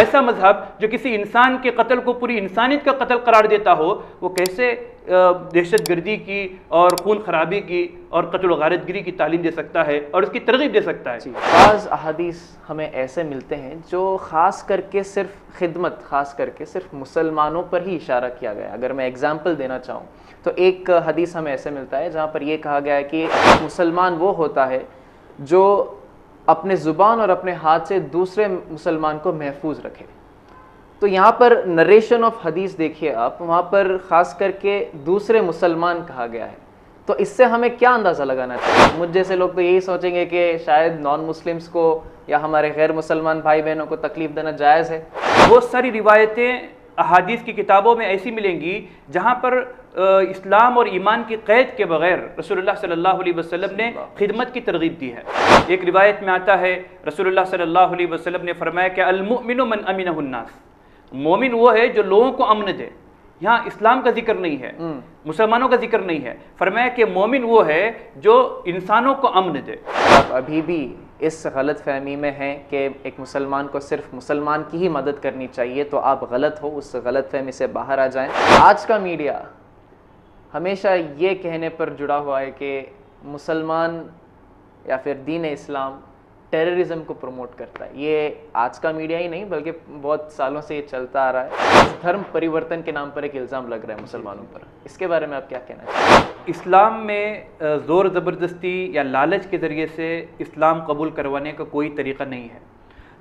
ऐसा मजहब जो किसी इंसान के कत्ल को पूरी इंसानियत का कत्ल करार देता हो, वो कैसे दहशत गर्दी की और खून खराबी की और कत्ल गारतगिरी की तालीम दे सकता है और उसकी तरगीब दे सकता है। बाज़ अहादीस हमें ऐसे मिलते हैं जो ख़ास करके सिर्फ खिदमत, ख़ास करके सिर्फ मुसलमानों पर ही इशारा किया गया है। अगर मैं एग्जाम्पल देना चाहूँ तो एक हदीस हमें ऐसे मिलता है जहाँ पर यह कहा गया है कि मुसलमान वो होता है जो अपने ज़ुबान और अपने हाथ से दूसरे मुसलमान को महफूज रखे। तो यहाँ पर नरेशन ऑफ हदीस देखिए आप, वहाँ पर ख़ास करके दूसरे मुसलमान कहा गया है। तो इससे हमें क्या अंदाज़ा लगाना चाहिए? मुझ जैसे लोग तो यही सोचेंगे कि शायद नॉन मुस्लिम्स को या हमारे गैर मुसलमान भाई बहनों को तकलीफ़ देना जायज़ है। बहुत सारी रिवायतें अहादीस की किताबों में ऐसी मिलेंगी जहाँ पर इस्लाम और ईमान की क़ैद के बग़ैर रसूलुल्लाह सल्लल्लाहु अलैहि वसल्लम ने खिदमत की तरगीब दी है। एक रिवायत में आता है रसूलुल्लाह सल्लल्लाहु अलैहि वसल्लम ने फरमाया कि अल मुमिनु मन अमिनहुन्नास, मोमिन वो है जो लोगों को अमन दे। यहाँ इस्लाम का जिक्र नहीं है, मुसलमानों का जिक्र नहीं है, फरमाया कि मोमिन वो है जो इंसानों को अमन दे। आप अभी भी इस गलत फहमी में हैं कि एक मुसलमान को सिर्फ मुसलमान की ही मदद करनी चाहिए, तो आप गलत हो, उस गलत फहमी से बाहर आ जाएं। आज का मीडिया हमेशा ये कहने पर जुड़ा हुआ है कि मुसलमान या फिर दीन इस्लाम टेररिज्म को प्रमोट करता है। ये आज का मीडिया ही नहीं बल्कि बहुत सालों से ये चलता आ रहा है। धर्म परिवर्तन के नाम पर एक इल्ज़ाम लग रहा है मुसलमानों पर, इसके बारे में आप क्या कहना चाहिए? इस्लाम में ज़ोर ज़बरदस्ती या लालच के ज़रिए से इस्लाम कबूल करवाने का कोई तरीक़ा नहीं है।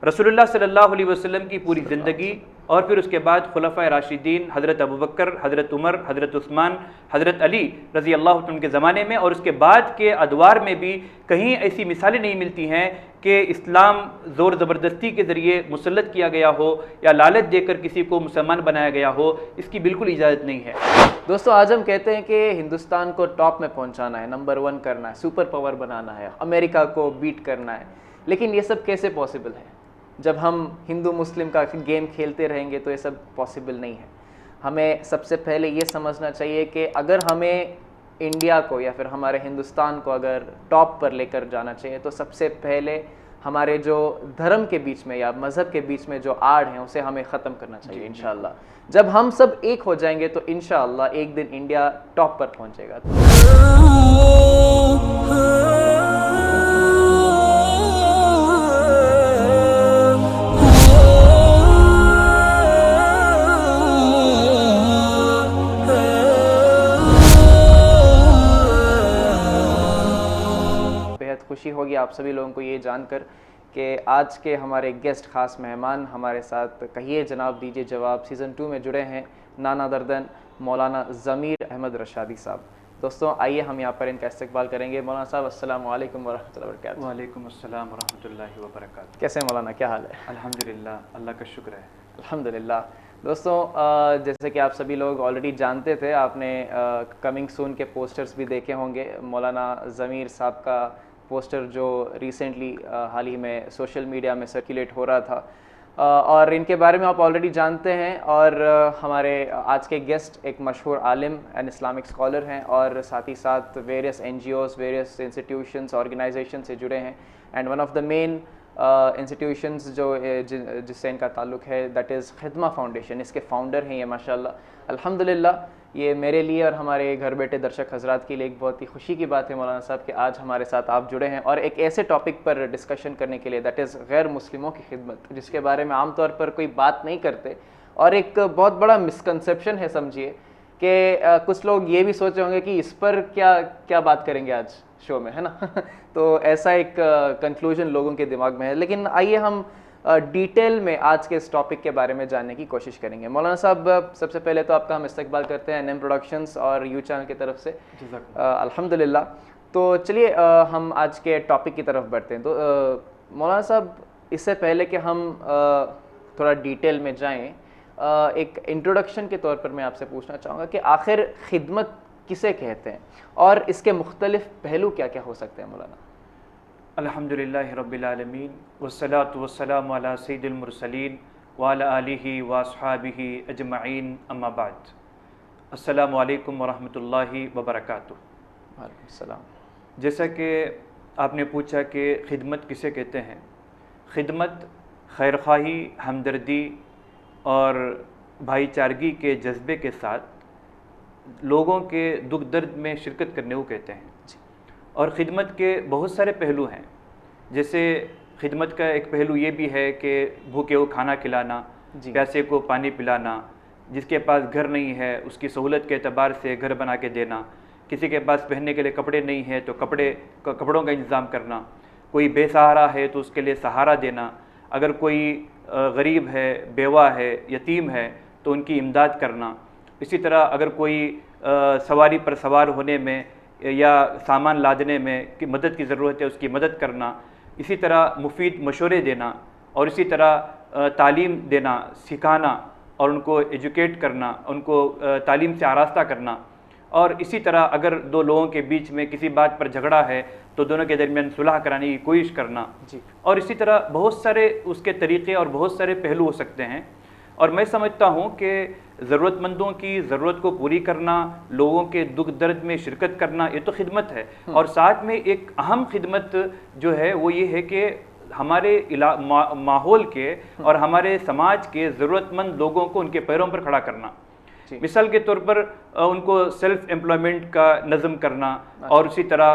रसूलुल्लाह सल्लल्लाहु अलैहि वसल्लम की पूरी ज़िंदगी और फिर उसके बाद खुलफ़ाए राशिदीन हज़रत अबू बकर, हज़रत उमर, हज़रत उस्मान, हज़रत अली रज़ी अल्लाह तआला के ज़माने में और उसके बाद के अदवार में भी कहीं ऐसी मिसालें नहीं मिलती हैं कि इस्लाम ज़ोर ज़बरदस्ती के ज़रिए मुसल्लत किया गया हो या लालच देकर किसी को मुसलमान बनाया गया हो। इसकी बिल्कुल इजाज़त नहीं है। दोस्तों, आज हम कहते हैं कि हिंदुस्तान को टॉप में पहुंचाना है, नंबर 1 करना है, सुपर पावर बनाना है, अमेरिका को बीट करना है। लेकिन ये सब कैसे पॉसिबल है? जब हम हिंदू मुस्लिम का गेम खेलते रहेंगे तो ये सब पॉसिबल नहीं है। हमें सबसे पहले ये समझना चाहिए कि अगर हमें इंडिया को या फिर हमारे हिंदुस्तान को अगर टॉप पर लेकर जाना चाहिए तो सबसे पहले हमारे जो धर्म के बीच में या मज़हब के बीच में जो आड़ हैं उसे हमें ख़त्म करना चाहिए इंशाअल्लाह। जब हम सब एक हो जाएंगे तो इंशाअल्लाह एक दिन इंडिया टॉप पर पहुंचेगा। खुशी होगी आप सभी लोगों को ये जानकर कि आज के हमारे गेस्ट ख़ास मेहमान हमारे साथ कहिए जनाब दीजिए जवाब सीज़न 2 में जुड़े हैं नाना दर्दन मौलाना ज़मीर अहमद रशादी साहब। दोस्तों, आइए हम यहाँ पर इनका इस्तकबाल करेंगे। मौलाना साहब, अस्सलाम वालेकुम वरहमतुल्लाहि वबरकातुहू। वालेकुम अस्सलाम वरहमतुल्लाहि वबरकातुहू। कैसे मौलाना, क्या हाल है? अल्हम्दुलिल्लाह, अल्लाह का शुक्र है। अल्हम्दुलिल्लाह। दोस्तों, जैसे कि आप सभी लोग ऑलरेडी जानते थे, आपने कमिंग सून के पोस्टर्स भी देखे होंगे। मौलाना ज़मीर साहब का पोस्टर जो रिसेंटली हाल ही में सोशल मीडिया में सर्कुलेट हो रहा था और इनके बारे में आप ऑलरेडी जानते हैं। और हमारे आज के गेस्ट एक मशहूर आलिम एंड इस्लामिक स्कॉलर हैं और साथ ही साथ various NGOs, various institutions, organisation से जुड़े हैं। And one of the main institutions जिससे इनका ताल्लुक़ है दैट इज़ खिदमा फाउंडेशन। इसके फाउंडर हैं ये माशाल्लाह। अल्हम्दुलिल्लाह, ये मेरे लिए और हमारे घर बैठे दर्शक हजरात के लिए एक बहुत ही खुशी की बात है मौलाना साहब कि आज हमारे साथ आप जुड़े हैं और एक ऐसे टॉपिक पर डिस्कशन करने के लिए दैट इज़ गैर मुस्लिमों की खिदमत, जिसके बारे में आमतौर पर कोई बात नहीं करते। और एक बहुत बड़ा मिसकंसेप्शन है समझिए कि कुछ लोग ये भी सोचे होंगे कि इस पर क्या बात करेंगे आज शो में, है ना। तो ऐसा एक कंक्लूजन लोगों के दिमाग में है। लेकिन आइए हम डिटेल में आज के इस टॉपिक के बारे में जानने की कोशिश करेंगे। मौलाना साहब, सबसे पहले तो आपका हम इस्तकबाल करते हैं NM प्रोडक्शंस और यू चैनल की तरफ से। अल्हम्दुलिल्लाह। तो चलिए हम आज के टॉपिक की तरफ बढ़ते हैं। तो मौलाना साहब, इससे पहले कि हम थोड़ा डिटेल में जाएं, एक इंट्रोडक्शन के तौर पर मैं आपसे पूछना चाहूँगा कि आखिर खिदमत किसे कहते हैं और इसके मुख्तलिफ पहलू क्या क्या हो सकते हैं मौलाना? अल्हम्दुलिल्लाहि रब्बिल आलमीन वस्सलातु वस्सलामु अला सय्यिदिल मुरसलीन व अला आलिहि व अस्हाबिहि अजमईन, अम्मा बाद। अस्सलामु अलैकुम वरहमतुल्लाहि वबरकातुहू। वालेकुम सलाम। जैसा कि आपने पूछा कि खिदमत किसे कहते हैं, खिदमत खैरख्वाही, हमदर्दी और भाईचारगी के जज्बे के साथ लोगों के दुख दर्द में शिरकत करने को कहते हैं। और ख़िदमत के बहुत सारे पहलू हैं। जैसे खिदमत का एक पहलू ये भी है कि भूखे को खाना खिलाना, प्यासे को पानी पिलाना, जिसके पास घर नहीं है उसकी सहूलत के एतबार से घर बना के देना, किसी के पास पहनने के लिए कपड़े नहीं है तो कपड़ों का इंतज़ाम करना, कोई बेसहारा है तो उसके लिए सहारा देना, अगर कोई गरीब है, बेवा है, यतीम है तो उनकी इमदाद करना। इसी तरह अगर कोई सवारी पर सवार होने में या सामान लादने में की मदद की ज़रूरत है उसकी मदद करना। इसी तरह मुफीद मशवरे देना और इसी तरह तालीम देना, सिखाना और उनको एजुकेट करना, उनको तालीम से आरास्ता करना। और इसी तरह अगर दो लोगों के बीच में किसी बात पर झगड़ा है तो दोनों के दरमियान सुलह कराने की कोशिश करना जी। और इसी तरह बहुत सारे उसके तरीक़े और बहुत सारे पहलू हो सकते हैं। और मैं समझता हूँ कि ज़रूरतमंदों की ज़रूरत को पूरी करना, लोगों के दुख दर्द में शिरकत करना, ये तो खिदमत है। और साथ में एक अहम खिदमत जो है वो ये है कि हमारे माहौल के और हमारे समाज के ज़रूरतमंद लोगों को उनके पैरों पर खड़ा करना। मिसाल के तौर पर उनको सेल्फ एम्प्लॉयमेंट का नज़म करना। और उसी तरह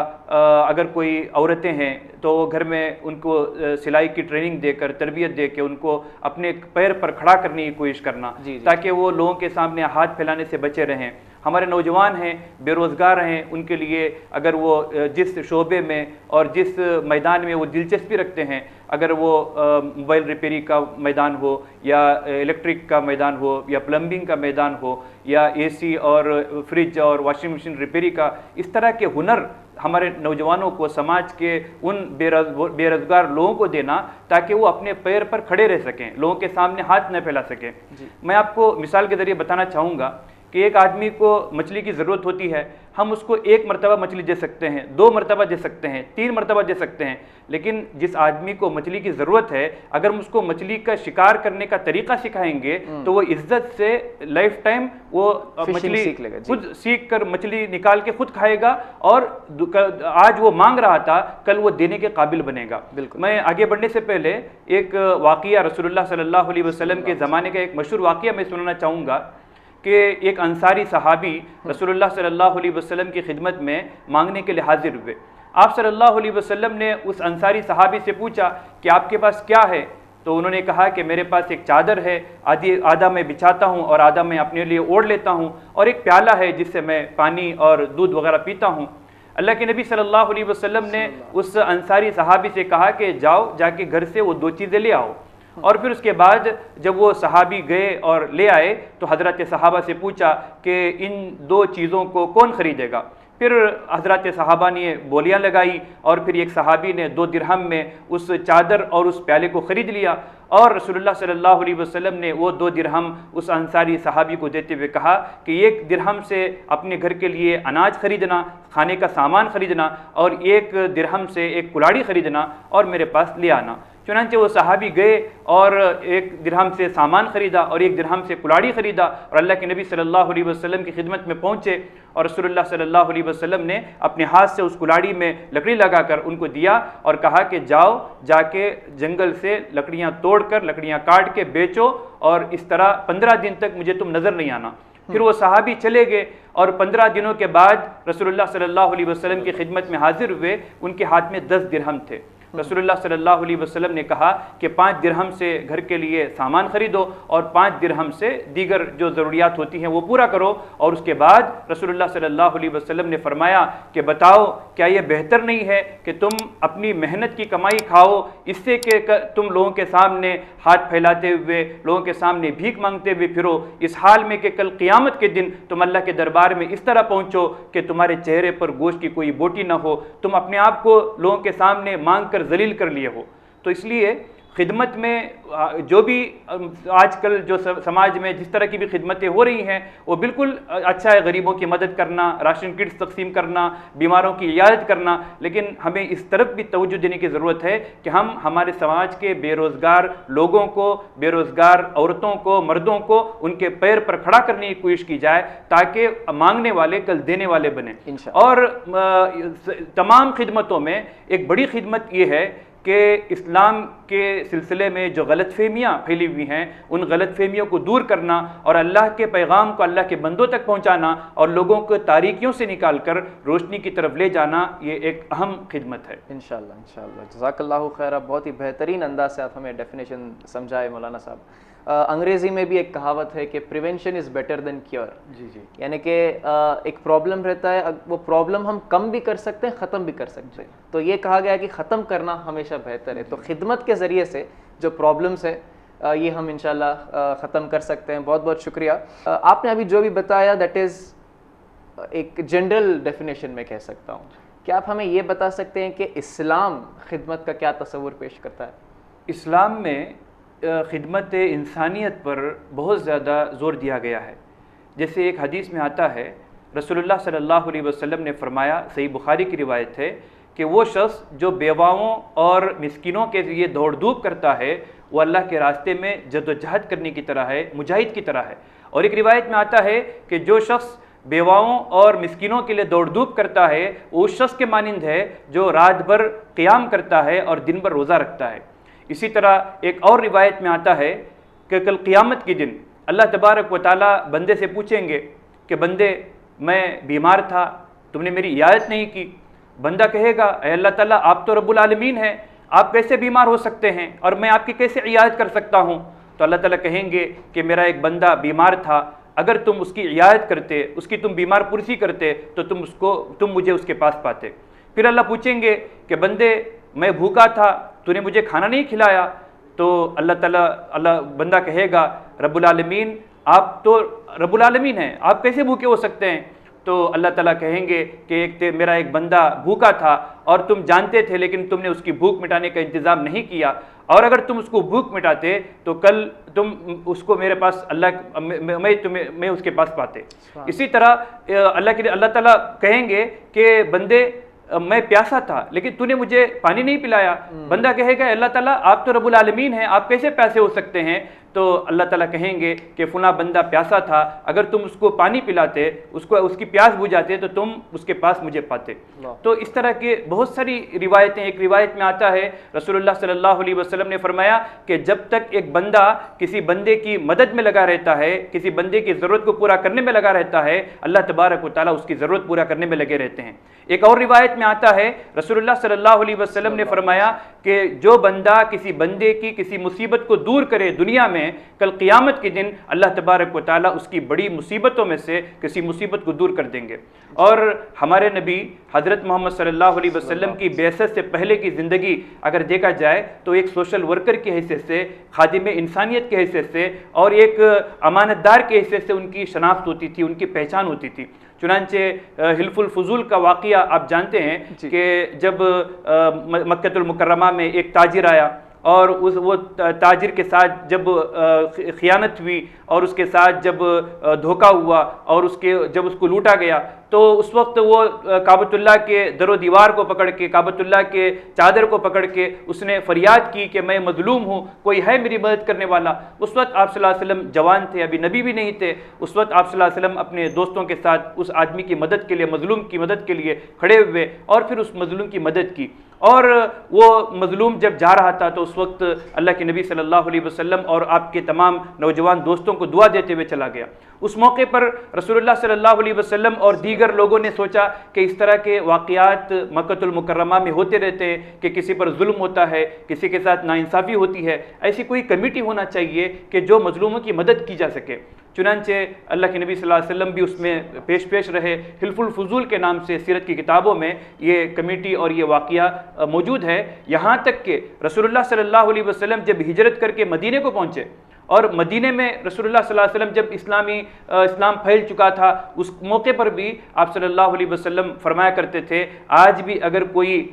अगर कोई औरतें हैं तो घर में उनको सिलाई की ट्रेनिंग देकर, तरबियत दे के उनको अपने पैर पर खड़ा करने की कोशिश करना ताकि वो लोगों के सामने हाथ फैलाने से बचे रहें। हमारे नौजवान हैं, बेरोज़गार हैं, उनके लिए अगर वो जिस शोबे में और जिस मैदान में वो दिलचस्पी रखते हैं, अगर वो मोबाइल रिपेयरी का मैदान हो या इलेक्ट्रिक का मैदान हो या प्लम्बिंग का मैदान हो या एसी और फ्रिज और वॉशिंग मशीन रिपेयरी का, इस तरह के हुनर हमारे नौजवानों को समाज के उन बेरोज़गार लोगों को देना ताकि वो अपने पैर पर खड़े रह सकें, लोगों के सामने हाथ न फैला सकें। मैं आपको मिसाल के ज़रिए बताना चाहूँगा कि एक आदमी को मछली की ज़रूरत होती है, हम उसको 1 मरतबा मछली दे सकते हैं, 2 मरतबा दे सकते हैं, 3 मरतबा दे सकते हैं। लेकिन जिस आदमी को मछली की ज़रूरत है, अगर हम उसको मछली का शिकार करने का तरीक़ा सिखाएंगे तो वो इज्जत से लाइफ टाइम वो मछली खुद सीख कर मछली निकाल के खुद खाएगा और आज वो मांग रहा था कल वो देने के काबिल बनेगा। मैं आगे बढ़ने से पहले एक वाक़िया रसूलुल्लाह सल्लल्लाहु अलैहि वसल्लम के ज़माने का एक मशहूर वाक़िया मैं सुनाना चाहूँगा कि एक अंसारी सहाबी रसूलुल्लाह सल्लल्लाहु अलैहि वसल्लम की खिदमत में मांगने के लिए हाजिर हुए। आप सल्लल्लाहु अलैहि वसल्लम ने उस अंसारी सहाबी से पूछा कि आपके पास क्या है? तो उन्होंने कहा कि मेरे पास एक चादर है, आधा मैं बिछाता हूँ और आधा मैं अपने लिए ओढ़ लेता हूँ, और एक प्याला है जिससे मैं पानी और दूध वगैरह पीता हूँ। अल्लाह के नबी सल्लल्लाहु अलैहि वसल्लम ने उस अंसारी सहाबी से कहा कि जाओ, जाके घर से वो 2 चीज़ें ले आओ। और फिर उसके बाद जब वो सहाबी गए और ले आए तो हज़रत सहाबा से पूछा कि इन 2 चीज़ों को कौन ख़रीदेगा। फिर हज़रत सहाबा ने बोलियां लगाई और फिर एक सहाबी ने 2 दिरहम में उस चादर और उस प्याले को ख़रीद लिया। और रसूलुल्लाह सल्लल्लाहु अलैहि वसल्लम ने वो 2 दिरहम उस अंसारी सहाबी को देते हुए कहा कि 1 दिरहम से अपने घर के लिए अनाज खरीदना, खाने का सामान खरीदना, और 1 दिरहम से एक कुल्हाड़ी खरीदना और मेरे पास ले आना। चुनांचे वो सहाबी गए और 1 दिरहम से सामान ख़रीदा और 1 दिरहम से कुल्हाड़ी ख़रीदा और अल्लाह के नबी सल्लल्लाहु अलैहि वसल्लम की खिदमत में पहुँचे। और रसूलुल्लाह सल्लल्लाहु अलैहि वसल्लम ने अपने हाथ से उस कुल्हाड़ी में लकड़ी लगाकर उनको दिया और कहा कि जाओ, जाके जंगल से लकड़ियाँ तोड़कर, लकड़ियाँ काट के बेचो और इस तरह 15 दिन तक मुझे तुम नज़र नहीं आना। फिर वो सहाबी चले गए और 15 दिनों के बाद रसूलुल्लाह सल्लल्लाहु अलैहि वसल्लम की खिदमत में हाजिर हुए। उनके हाथ में 10 दिरहम थे। रसूलुल्लाह सल्लल्लाहु अलैहि वसल्लम ने कहा कि 5 दिरहम से घर के लिए सामान खरीदो और 5 दिरहम से दीगर जो ज़रूरियात होती हैं वो पूरा करो। और उसके बाद रसूलुल्लाह सल्लल्लाहु अलैहि वसल्लम ने फरमाया कि बताओ, क्या ये बेहतर नहीं है कि तुम अपनी मेहनत की कमाई खाओ, इससे कि तुम लोगों के सामने हाथ फैलाते हुए, लोगों के सामने भीख मांगते हुए फिरो, इस हाल में कि कल क़ियामत के दिन तुम अल्लाह के दरबार में इस तरह पहुँचो कि तुम्हारे चेहरे पर गोश्त की कोई बोटी न हो, तुम अपने आप को लोगों के सामने मांग कर जलील कर लिए हो। तो इसलिए खिदमत में जो भी आजकल जो समाज में जिस तरह की भी खिदमतें हो रही हैं वो बिल्कुल अच्छा है, गरीबों की मदद करना, राशन किट्स तकसीम करना, बीमारों की इयादत करना, लेकिन हमें इस तरफ भी तवज्जो देने की ज़रूरत है कि हम हमारे समाज के बेरोज़गार लोगों को, बेरोज़गार औरतों को, मर्दों को उनके पैर पर खड़ा करने की कोशिश की जाए ताकि मांगने वाले कल देने वाले बने। और तमाम खिदमतों में एक बड़ी खिदमत ये है कि इस्लाम के सिलसिले में जो गलतफहमियाँ फैली हुई हैं उन गलतफहमियों को दूर करना और अल्लाह के पैगाम को अल्लाह के बंदों तक पहुँचाना और लोगों को तारीकियों से निकाल कर रोशनी की तरफ ले जाना, ये एक अहम खिदमत है। इंशाअल्लाह इंशाअल्लाह, जज़ाकल्लाहु खैर। बहुत ही बेहतरीन अंदाज से आप हमें डेफिनेशन समझाए मौलाना साहब। अंग्रेज़ी में भी एक कहावत है कि prevention is better than cure. जी जी, यानी कि एक प्रॉब्लम रहता है, वो प्रॉब्लम हम कम भी कर सकते हैं, ख़त्म भी कर सकते हैं। तो ये कहा गया कि ख़त्म करना हमेशा बेहतर है। तो खिदमत के ज़रिए से जो प्रॉब्लम्स है ये हम इंशाल्लाह ख़त्म कर सकते हैं। बहुत बहुत शुक्रिया। आपने अभी जो भी बताया दैट इज़ एक जनरल डेफिनेशन में कह सकता हूँ। क्या आप हमें ये बता सकते हैं कि इस्लाम खिदमत का क्या तस्वुर पेश करता है? इस्लाम में खिदमत इंसानियत पर बहुत ज़्यादा ज़ोर दिया गया है। जैसे एक हदीस में आता है, रसूलुल्लाह सल्लल्लाहु अलैहि वसल्लम ने फरमाया, सही बुखारी की रिवायत है, कि वो शख्स जो बेवाओं और मिस्किनों के लिए दौड़ धूप करता है वो अल्लाह के रास्ते में जद्दोजहद करने की तरह है, मुजाहिद की तरह है। और एक रिवायत में आता है कि जो शख्स बेवाओं और मिस्किनों के लिए दौड़ धूप करता है वो उस शख्स के मानिंद है जो रात भर क़ियाम करता है और दिन भर रोज़ा रखता है। इसी तरह एक और रिवायत में आता है कि कल क़ियामत के दिन अल्लाह तबारक व तआला बंदे से पूछेंगे कि बंदे, मैं बीमार था, तुमने मेरी इयादत नहीं की। बंदा कहेगा, ऐ अल्लाह ताला, आप तो रब्बुल आलमीन हैं, आप कैसे बीमार हो सकते हैं और मैं आपकी कैसे इयादत कर सकता हूँ? तो अल्लाह ताला कहेंगे कि मेरा एक बंदा बीमार था, अगर तुम उसकी इयादत करते, उसकी तुम बीमार पुरसी करते तो तुम मुझे उसके पास पाते। फिर अल्लाह पूछेंगे कि बंदे, मैं भूखा था, तूने मुझे खाना नहीं खिलाया। तो अल्लाह बंदा कहेगा, रब्बुल आलमीन, आप तो रब्बुल आलमीन हैं, आप कैसे भूखे हो सकते हैं? तो अल्लाह ताला कहेंगे कि मेरा एक बंदा भूखा था और तुम जानते थे, लेकिन तुमने उसकी भूख मिटाने का इंतज़ाम नहीं किया, और अगर तुम उसको भूख मिटाते तो कल तुम उसको मेरे पास मैं उसके पास पाते। इसी तरह अल्लाह ताला कहेंगे कि बंदे, मैं प्यासा था लेकिन तूने मुझे पानी नहीं पिलाया। बंदा कहेगा, अल्लाह ताला, आप तो रब्बुल आलमीन हैं, आप कैसे प्यासे हो सकते हैं? तो अल्लाह ताला कहेंगे कि फ़ुला बंदा प्यासा था, अगर तुम उसको पानी पिलाते, उसकी प्यास बुझाते तो तुम उसके पास मुझे पाते। तो इस तरह के बहुत सारी रिवायतें। एक रिवायत में आता है, रसूलुल्लाह सल्लल्लाहु अलैहि वसल्लम ने फरमाया कि जब तक एक बंदा किसी बंदे की मदद में लगा रहता है, किसी बंदे की ज़रूरत को पूरा करने में लगा रहता है, अल्लाह तबारक व तआला उसकी ज़रूरत पूरा करने में लगे रहते हैं। एक और रिवायत में आता है, रसूलुल्लाह सल्लल्लाहु अलैहि वसल्लम ने फरमाया कि जो बंदा किसी बंदे की किसी मुसीबत को दूर करे दुनिया में, कल क़ियामत के दिन अल्लाह तबारक व तआला उसकी बड़ी मुसीबतों में से किसी मुसीबत को दूर कर देंगे। और हमारे नबी हज़रत मोहम्मद सल्लल्लाहु अलैहि वसल्लम की बेअसत से पहले की ज़िंदगी अगर देखा जाए तो एक सोशल वर्कर की हैसियत से, खादिम इंसानियत की हैसियत से और एक अमानतदार की हैसियत से उनकी शनाख्त होती थी, उनकी पहचान होती थी। चुनांचे हिल्फुल फुजूल का वाक़िया आप जानते हैं कि जब मक्कतुल मुकर्रमा में एक ताजिर आया और वो ताजिर के साथ जब खियानत हुई और उसके साथ जब धोखा हुआ और जब उसको लूटा गया, तो उस वक्त वो काबतुल्लाह के दरो दीवार को पकड़ के, काबतुल्लाह के चादर को पकड़ के उसने फरियाद की कि मैं मजलूम हूँ, कोई है मेरी मदद करने वाला। उस वक्त आप सल्लल्लाहु अलैहि वसल्लम जवान थे, अभी नबी भी नहीं थे। उस वक्त आप सल्लल्लाहु अलैहि वसल्लम अपने दोस्तों के साथ उस आदमी की मदद के लिए, मजलूम की मदद के लिए खड़े हुए और फिर उस मजलूम की मदद की। और वो मजलूम जब जा रहा था तो उस वक्त अल्लाह के नबी सल्लल्लाहु अलैहि वसल्लम और आपके तमाम नौजवान दोस्तों को दुआ देते हुए चला गया। उस मौके पर रसूलुल्लाह सल्लल्लाहु अलैहि वसल्लम और दीगर लोगों ने सोचा कि इस तरह के वाक़ियात मक्कतुल मुकर्रमा में होते रहते हैं कि किसी पर जुल्म होता है, किसी के साथ नाइंसाफ़ी होती है, ऐसी कोई कमेटी होना चाहिए कि जो मजलूमों की मदद की जा सके। चुनांचे अल्लाह के नबी सल्लल्लाहु अलैहि वसल्लम भी उसमें पेश रहे। हिल्फुल फुजूल के नाम से सीरत की किताबों में ये कमेटी और ये वाक़िया मौजूद है। यहाँ तक कि रसूलुल्लाह सल्लल्लाहु अलैहि वसल्लम जब हिजरत करके मदीने को पहुँचे और मदीने में रसूलुल्लाह सल्लल्लाहु अलैहि वसल्लम जब इस्लाम फैल चुका था, उस मौके पर भी आप सल्लल्लाहु अलैहि वसल्लम फरमाया करते थे, आज भी अगर कोई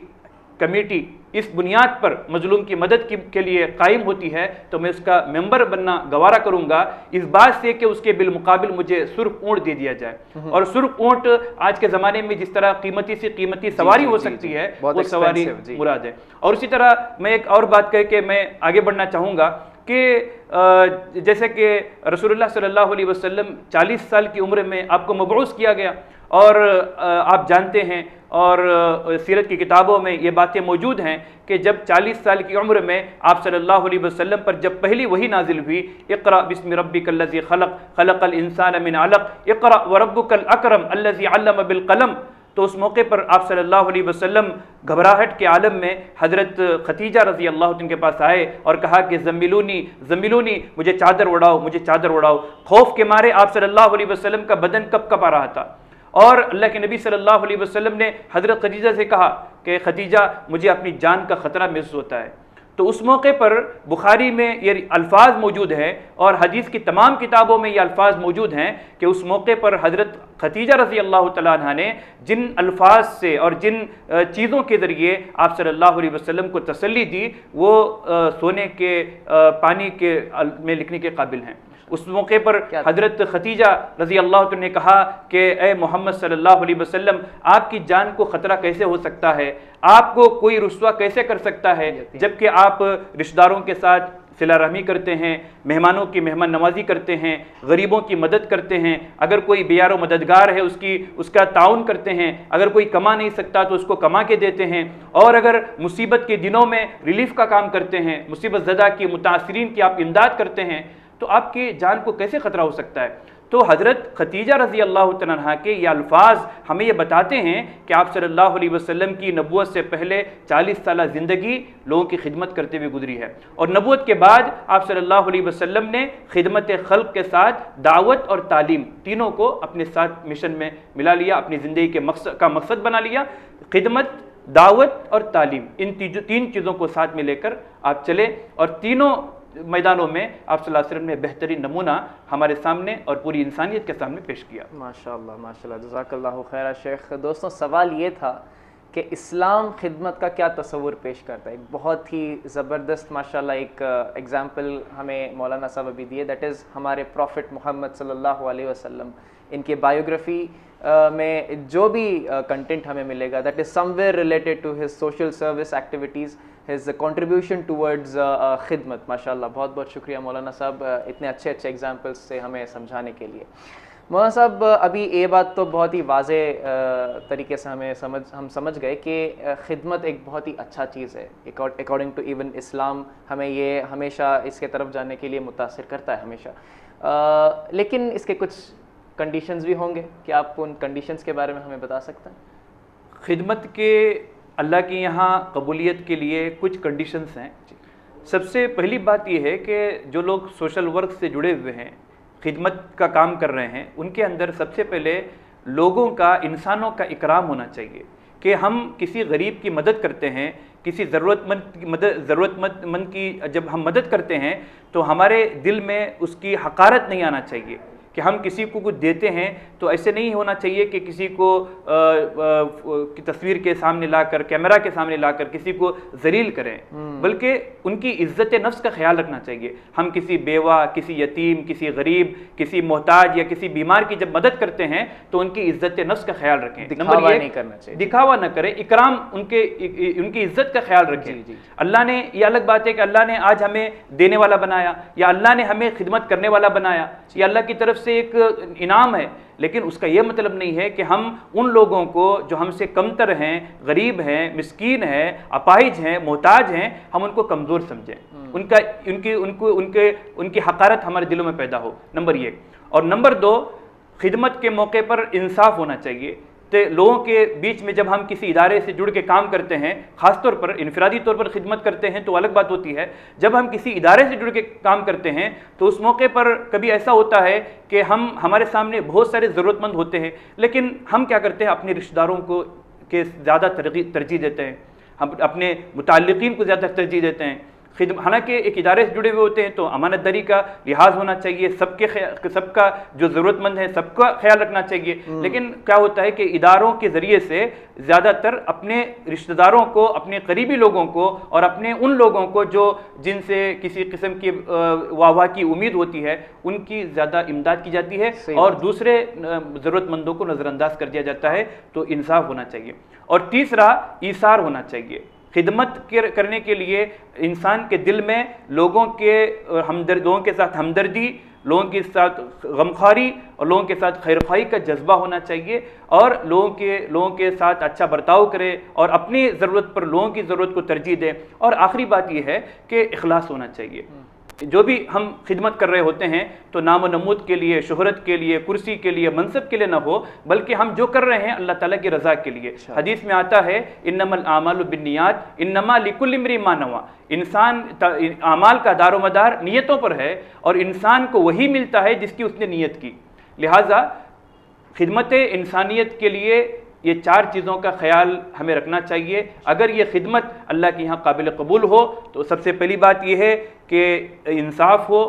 कमेटी इस बुनियाद पर मजलूम की मदद के लिए कायम होती है तो मैं उसका मेंबर बनना गवारा करूंगा, इस बात से कि उसके बिलमुकाबिल मुझे सुर्ख ऊँट दे दिया जाए। और सुर्ख ऊँट आज के ज़माने में जिस तरह कीमती से कीमती सवारी हो सकती है, वो सवारी मुराद है। और उसी तरह मैं एक और बात करके मैं आगे बढ़ना चाहूँगा कि जैसे कि रसूलुल्लाह सल्लल्लाहु अलैहि वसल्लम 40 साल की उम्र में आपको मबऊस किया गया, और आप जानते हैं और सीरत की किताबों में ये बातें मौजूद हैं कि जब 40 साल की उम्र में आप सल्लल्लाहु अलैहि वसल्लम पर जब पहली वही नाजिल हुई, इक़रा बिस्मि रब्बिकल्लज़ी खलक़ खलक़ल इंसान मिन अलक़ इक़रा व रब्बुकल अकरम अल्लज़ी अल्लम बिल क़लम, तो उस मौके पर आप सल्लल्लाहु अलैहि वसल्लम घबराहट के आलम में हज़रत खतीजा रज़ी अल्लाह के पास आए और कहा कि ज़म्मिलूनी ज़म्मिलूनी, मुझे चादर उड़ाओ, मुझे चादर उड़ाओ। खौफ के मारे आप सल्लल्लाहु अलैहि वसल्लम का बदन कब कब आ रहा था, और अल्लाह के नबी सल्लल्लाहु अलैहि वसल्लम ने हज़रत खदीजा से कहा कि खदीजा मुझे अपनी जान का ख़तरा महसूस होता है। तो उस मौके पर बुखारी में ये अल्फाज मौजूद हैं और हदीस की तमाम किताबों में ये अल्फाज मौजूद हैं कि उस मौके पर हज़रत खदीजा रज़ी अल्लाह तआला अन्हा ने जिन अल्फाज से और जिन चीज़ों के ज़रिए आप सल्लल्लाहु अलैहि वसल्लम को तसल्ली दी, वो सोने के पानी के में लिखने के काबिल हैं। उस मौके पर हज़रत खतीजा रज़ी अल्लाह तआला ने कहा कि ए मोहम्मद सल्लल्लाहु अलैहि वसल्लम, आपकी जान को ख़तरा कैसे हो सकता है, आपको कोई रुस्वा कैसे कर सकता है, जबकि आप रिश्तेदारों के साथ सिला रहमी करते हैं, मेहमानों की मेहमान नवाजी करते हैं, गरीबों की मदद करते हैं, अगर कोई बेयारो मददगार है उसका ताउन करते हैं, अगर कोई कमा नहीं सकता तो उसको कमा के देते हैं, और अगर मुसीबत के दिनों में रिलीफ का काम करते हैं, मुसीबत ज़दा की मुतासिरीन की आप इमदाद करते हैं, तो आपकी जान को कैसे ख़तरा हो सकता है। तो हज़रत खतीजा रज़ी अल्लाह तआला अन्हा के ये अल्फाज हमें ये बताते हैं कि आप सल्लल्लाहु अलैहि वसल्लम की नबूवत से पहले 40 साल ज़िंदगी लोगों की खिदमत करते हुए गुजरी है, और नबूवत के बाद आप सल्लल्लाहु अलैहि वसल्लम ने खिदमत खल्क़ के साथ दावत और तालीम तीनों को अपने साथ मिशन में मिला लिया, अपनी ज़िंदगी के मकसद बना लिया। खिदमत, दावत और तालीम, इन तीन चीज़ों को साथ में लेकर आप चले, और तीनों मैदानों में आप सल्लल्लाहु अलैहि वसल्लम ने बेहतरीन नमूना हमारे सामने और पूरी इंसानियत के सामने पेश किया। माशाअल्लाह माशाअल्लाह, जज़ाकल्लाहु खैरा शेख। दोस्तों, सवाल ये था कि इस्लाम खिदमत का क्या तस्वुर पेश करता है। एक बहुत ही ज़बरदस्त माशाअल्लाह एक एग्ज़ाम्पल हमें मौलाना साहब अभी दिए, दैट इज़ हमारे प्रॉफिट मोहम्मद सल्लल्लाहु अलैहि वसल्लम। इनके बायोग्राफी में जो भी कंटेंट हमें मिलेगा, that is somewhere related to his social service activities, his contribution towards खिदमत। माशाअल्लाह, बहुत बहुत शुक्रिया मौलाना साहब इतने अच्छे अच्छे एग्जाम्पल्स से हमें समझाने के लिए। मौलाना साहब, अभी ये बात तो बहुत ही वाज़े तरीके से हम समझ गए कि खिदमत एक बहुत ही अच्छा चीज़ है। अकॉर्डिंग टू इवन इस्लाम हमें ये हमेशा इसके तरफ जाने के लिए मुतासिर करता है हमेशा, लेकिन इसके कुछ कंडीशंस भी होंगे, कि आप उन कंडीशंस के बारे में हमें बता सकते हैं? खिदमत के अल्लाह के यहाँ कबूलियत के लिए कुछ कंडीशंस हैं। सबसे पहली बात यह है कि जो लोग सोशल वर्क से जुड़े हुए हैं, खिदमत का काम कर रहे हैं, उनके अंदर सबसे पहले लोगों का, इंसानों का इकराम होना चाहिए कि हम किसी गरीब की मदद करते हैं, किसी ज़रूरतमंद की जब हम मदद करते हैं तो हमारे दिल में उसकी हकारत नहीं आना चाहिए कि हम किसी को कुछ देते हैं तो ऐसे नहीं होना चाहिए कि किसी को की तस्वीर के सामने लाकर, कैमरा के सामने लाकर किसी को जलील करें, बल्कि उनकी इज्जत नफ्स का ख्याल रखना चाहिए। हम किसी बेवा, किसी यतीम, किसी गरीब, किसी मोहताज या किसी बीमार की जब मदद करते हैं तो उनकी इज्जत नफ्स का ख्याल रखें। दिखावा नहीं करना चाहिए, दिखावा न करें, इकराम, उनकी इज्जत का ख्याल रखें। अल्लाह ने, ये अलग बात है कि अल्लाह ने आज हमें देने वाला बनाया या अल्लाह ने हमें खिदमत करने वाला बनाया, ये अल्लाह की तरफ से एक इनाम है, लेकिन उसका यह मतलब नहीं है कि हम उन लोगों को जो हमसे कमतर हैं, गरीब हैं, मिस्कीन हैं, अपाहिज हैं, मोहताज हैं, हम उनको कमज़ोर समझें, उनकी हकारत हमारे दिलों में पैदा हो। नंबर 1। और नंबर 2, खिदमत के मौके पर इंसाफ होना चाहिए। तो लोगों के बीच में जब हम किसी इदारे से जुड़ के काम करते हैं, ख़ासतौर पर इनफरादी तौर पर खिदमत करते हैं तो अलग बात होती है, जब हम किसी इदारे से जुड़ के काम करते हैं तो उस मौके पर कभी ऐसा होता है कि हमारे सामने बहुत सारे ज़रूरतमंद होते हैं, लेकिन हम क्या करते हैं, अपने रिश्तेदारों को के ज़्यादा तरजीह देते हैं, हम अपने मुताल्लिक़ीन को ज़्यादा तरजीह देते हैं। हालांकि एक इदारे से जुड़े हुए होते हैं तो अमानतदारी का लिहाज होना चाहिए, सबका जो ज़रूरतमंद है सबका ख्याल रखना चाहिए, लेकिन क्या होता है कि इदारों के ज़रिए से ज़्यादातर अपने रिश्तेदारों को, अपने करीबी लोगों को और अपने उन लोगों को जिनसे किसी किस्म की वाह की उम्मीद होती है, उनकी ज़्यादा इमदाद की जाती है और दूसरे ज़रूरतमंदों को नज़रअंदाज कर दिया जाता है। तो इंसाफ होना चाहिए। और तीसरा, ईसार होना चाहिए खिदमत करने के लिए इंसान के दिल में लोगों के साथ हमदर्दी, लोगों के साथ गमखारी और लोगों के साथ खैरखाई का जज्बा होना चाहिए, और लोगों के साथ अच्छा बर्ताव करे और अपनी ज़रूरत पर लोगों की ज़रूरत को तरजीह दे। और आखिरी बात यह है कि इखलास होना चाहिए। जो भी हम खिदमत कर रहे होते हैं तो नाम नमूद के लिए, शोहरत के लिए, कुर्सी के लिए, मनसब के लिए ना हो, बल्कि हम जो कर रहे हैं अल्लाह ताला की रज़ा के लिए। हदीस में आता है इन्नमल आमालु बिन्नियात इन्नमा लिकुल्लि इम्रिइन मा नवा। इंसान आमाल का दारोमदार नियतों पर है और इंसान को वही मिलता है जिसकी उसने नियत की। लिहाजा खिदमत इंसानियत के लिए ये 4 चीज़ों का ख्याल हमें रखना चाहिए। अगर ये खिदमत अल्लाह के यहाँ काबिल कबूल हो तो सबसे पहली बात यह है कि इंसाफ हो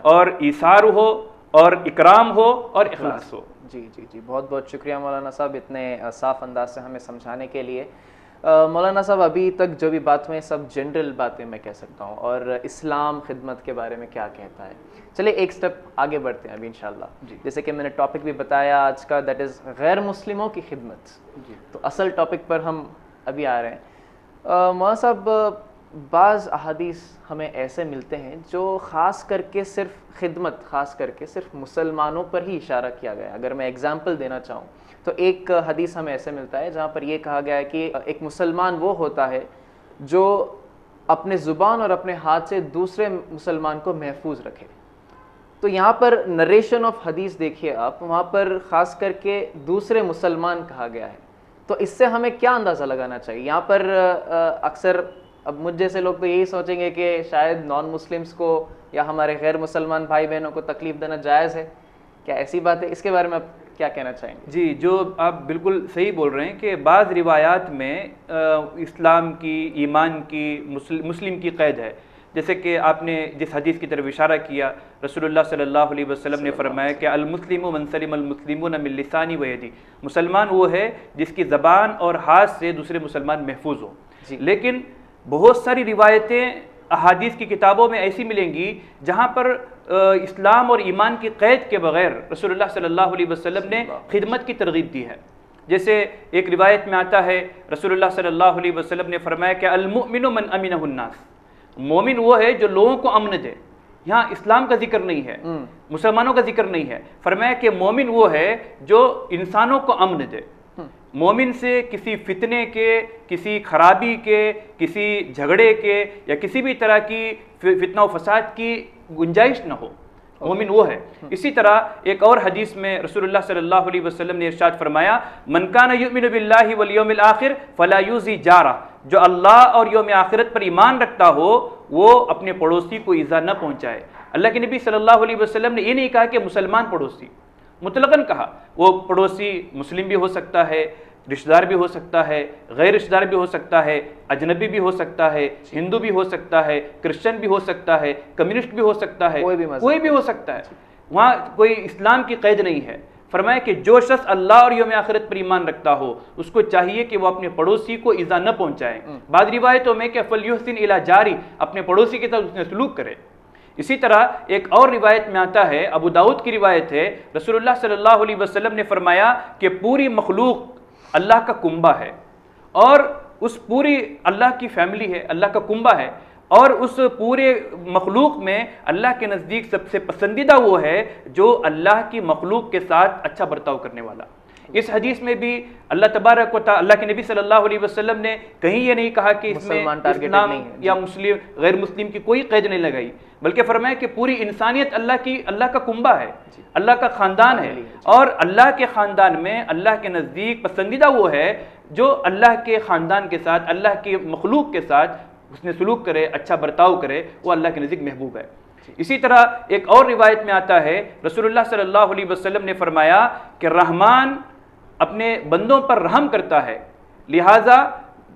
और ईसार हो और इकराम हो और इखलास हो। जी जी जी, बहुत बहुत शुक्रिया मौलाना साहब इतने साफ़ अंदाज से हमें समझाने के लिए। मौलाना साहब, अभी तक जो भी बात हुई सब जनरल बातें मैं कह सकता हूँ, और इस्लाम खिदमत के बारे में क्या कहता है। चलिए एक स्टेप आगे बढ़ते हैं अभी इंशाल्लाह। जैसे कि मैंने टॉपिक भी बताया आज का, दैट इज़ गैर मुस्लिमों की खिदमत। तो असल टॉपिक पर हम अभी आ रहे हैं। मौलाना साहब, बाज़ अहादीस हमें ऐसे मिलते हैं जो ख़ास करके सिर्फ खिदमत, ख़ास करके सिर्फ मुसलमानों पर ही इशारा किया गया है। अगर मैं एग्जांपल देना चाहूँ तो एक हदीस हमें ऐसे मिलता है जहाँ पर यह कहा गया है कि एक मुसलमान वो होता है जो अपने ज़ुबान और अपने हाथ से दूसरे मुसलमान को महफूज रखे। तो यहाँ पर नरेशन ऑफ हदीस देखिए आप, वहाँ पर ख़ास करके दूसरे मुसलमान कहा गया है। तो इससे हमें क्या अंदाज़ा लगाना चाहिए? यहाँ पर अक्सर अब मुझ जैसे लोग तो यही सोचेंगे कि शायद नॉन मुस्लिम्स को या हमारे गैर मुसलमान भाई बहनों को तकलीफ़ देना जायज़ है। क्या ऐसी बात है? इसके बारे में आप क्या कहना चाहेंगे? जी, जो आप बिल्कुल सही बोल रहे हैं कि बाज़ रिवायात में इस्लाम की, ईमान की, मुस्लिम की क़ैद है। जैसे कि आपने जिस हदीस की तरफ इशारा किया, रसूलुल्लाह सल्लल्लाहु अलैहि वसल्लम ने फरमाया कि अल मुस्लिमु मन सलिमल मुस्लिमून मिन लिसानी व यदी। मुसलमान वो है जिसकी ज़बान और हाथ से दूसरे मुसलमान महफूज हो। लेकिन बहुत सारी रिवायतें अहादीस की किताबों में ऐसी मिलेंगी जहाँ पर इस्लाम और ईमान की क़ैद के बग़ैर रसूलुल्लाह सल्लल्लाहु अलैहि वसल्लम ने खिदमत की तरगीब दी है। जैसे एक रिवायत में आता है, रसूलुल्लाह सल्लल्लाहु अलैहि वसल्लम ने फरमाया कि अल मुमिनु मन अमिनहुन नास। मोमिन वो है जो लोगों को अमन दे। यहाँ इस्लाम का जिक्र नहीं है, मुसलमानों का जिक्र नहीं है। फरमाया कि मोमिन वो है जो इंसानों को अमन दे। मोमिन से किसी फितने के, किसी खराबी के, किसी झगड़े के या किसी भी तरह की फितना व फसाद की गुंजाइश न हो। मोमिन वो है। इसी तरह एक और हदीस में रसूलुल्लाह सल्लल्लाहु अलैहि वसल्लम ने इरशाद फरमाया, मन काना युमिनु बिल्लाहि वल यौमिल आखिर फला युज़ी जारा। जो अल्लाह और यौम आखिरत पर ईमान रखता हो वो अपने पड़ोसी को ईज़ा न पहुँचाए। अल्लाह के नबी सल्लल्लाहु अलैहि वसल्लम ने ये नहीं कहा कि मुसलमान पड़ोसी, मुतलकन कहा। वो पड़ोसी मुस्लिम भी हो सकता है, रिश्तेदार भी हो सकता है, गैर रिश्तेदार भी हो सकता है, अजनबी भी हो सकता है, हिंदू भी हो सकता है, क्रिश्चियन भी हो सकता है, कम्युनिस्ट भी हो सकता है, कोई भी हो सकता है। वहाँ कोई इस्लाम की कैद नहीं है। फरमाया कि जो शख्स अल्लाह और यौम आखिरत पर ईमान रखता हो उसको चाहिए कि वो अपने पड़ोसी को ईज़ा न पहुँचाए। बाद रिवायतों में कि फलयुहसिन इला जारी, अपने पड़ोसी के साथ उसने सलूक करे। इसी तरह एक और रिवायत में आता है, अबू दाऊद की रिवायत है, रसूलुल्लाह सल्लल्लाहु अलैहि वसल्लम ने फरमाया कि पूरी मखलूक अल्लाह का कुंबा है और उस पूरी अल्लाह की फैमिली है, अल्लाह का कुंबा है, और उस पूरे मखलूक में अल्लाह के नज़दीक सबसे पसंदीदा वो है जो अल्लाह की मखलूक के साथ अच्छा बर्ताव करने वाला। इस हदीस में भी अल्लाह तबारक व तआला, अल्लाह के नबी सल्लल्लाहु अलैहि वसल्लम ने कहीं ये नहीं कहा कि इसमें इस्लाम या मुस्लिम गैर मुस्लिम की कोई कैद नहीं लगाई, बल्कि फरमाया कि पूरी इंसानियत अल्लाह का कुंबा है, अल्लाह का ख़ानदान है, और अल्लाह के ख़ानदान में अल्लाह के नज़दीक पसंदीदा वो है जो अल्लाह के ख़ानदान के साथ, अल्लाह के मखलूक के साथ उसने सलूक करे, अच्छा बर्ताव करे, वो अल्लाह के नज़दीक महबूब है। इसी तरह एक और रिवायत में आता है, रसूलुल्लाह सल्लल्लाहु अलैहि वसल्लम ने फरमाया कि रहमान अपने बंदों पर रहम करता है, लिहाजा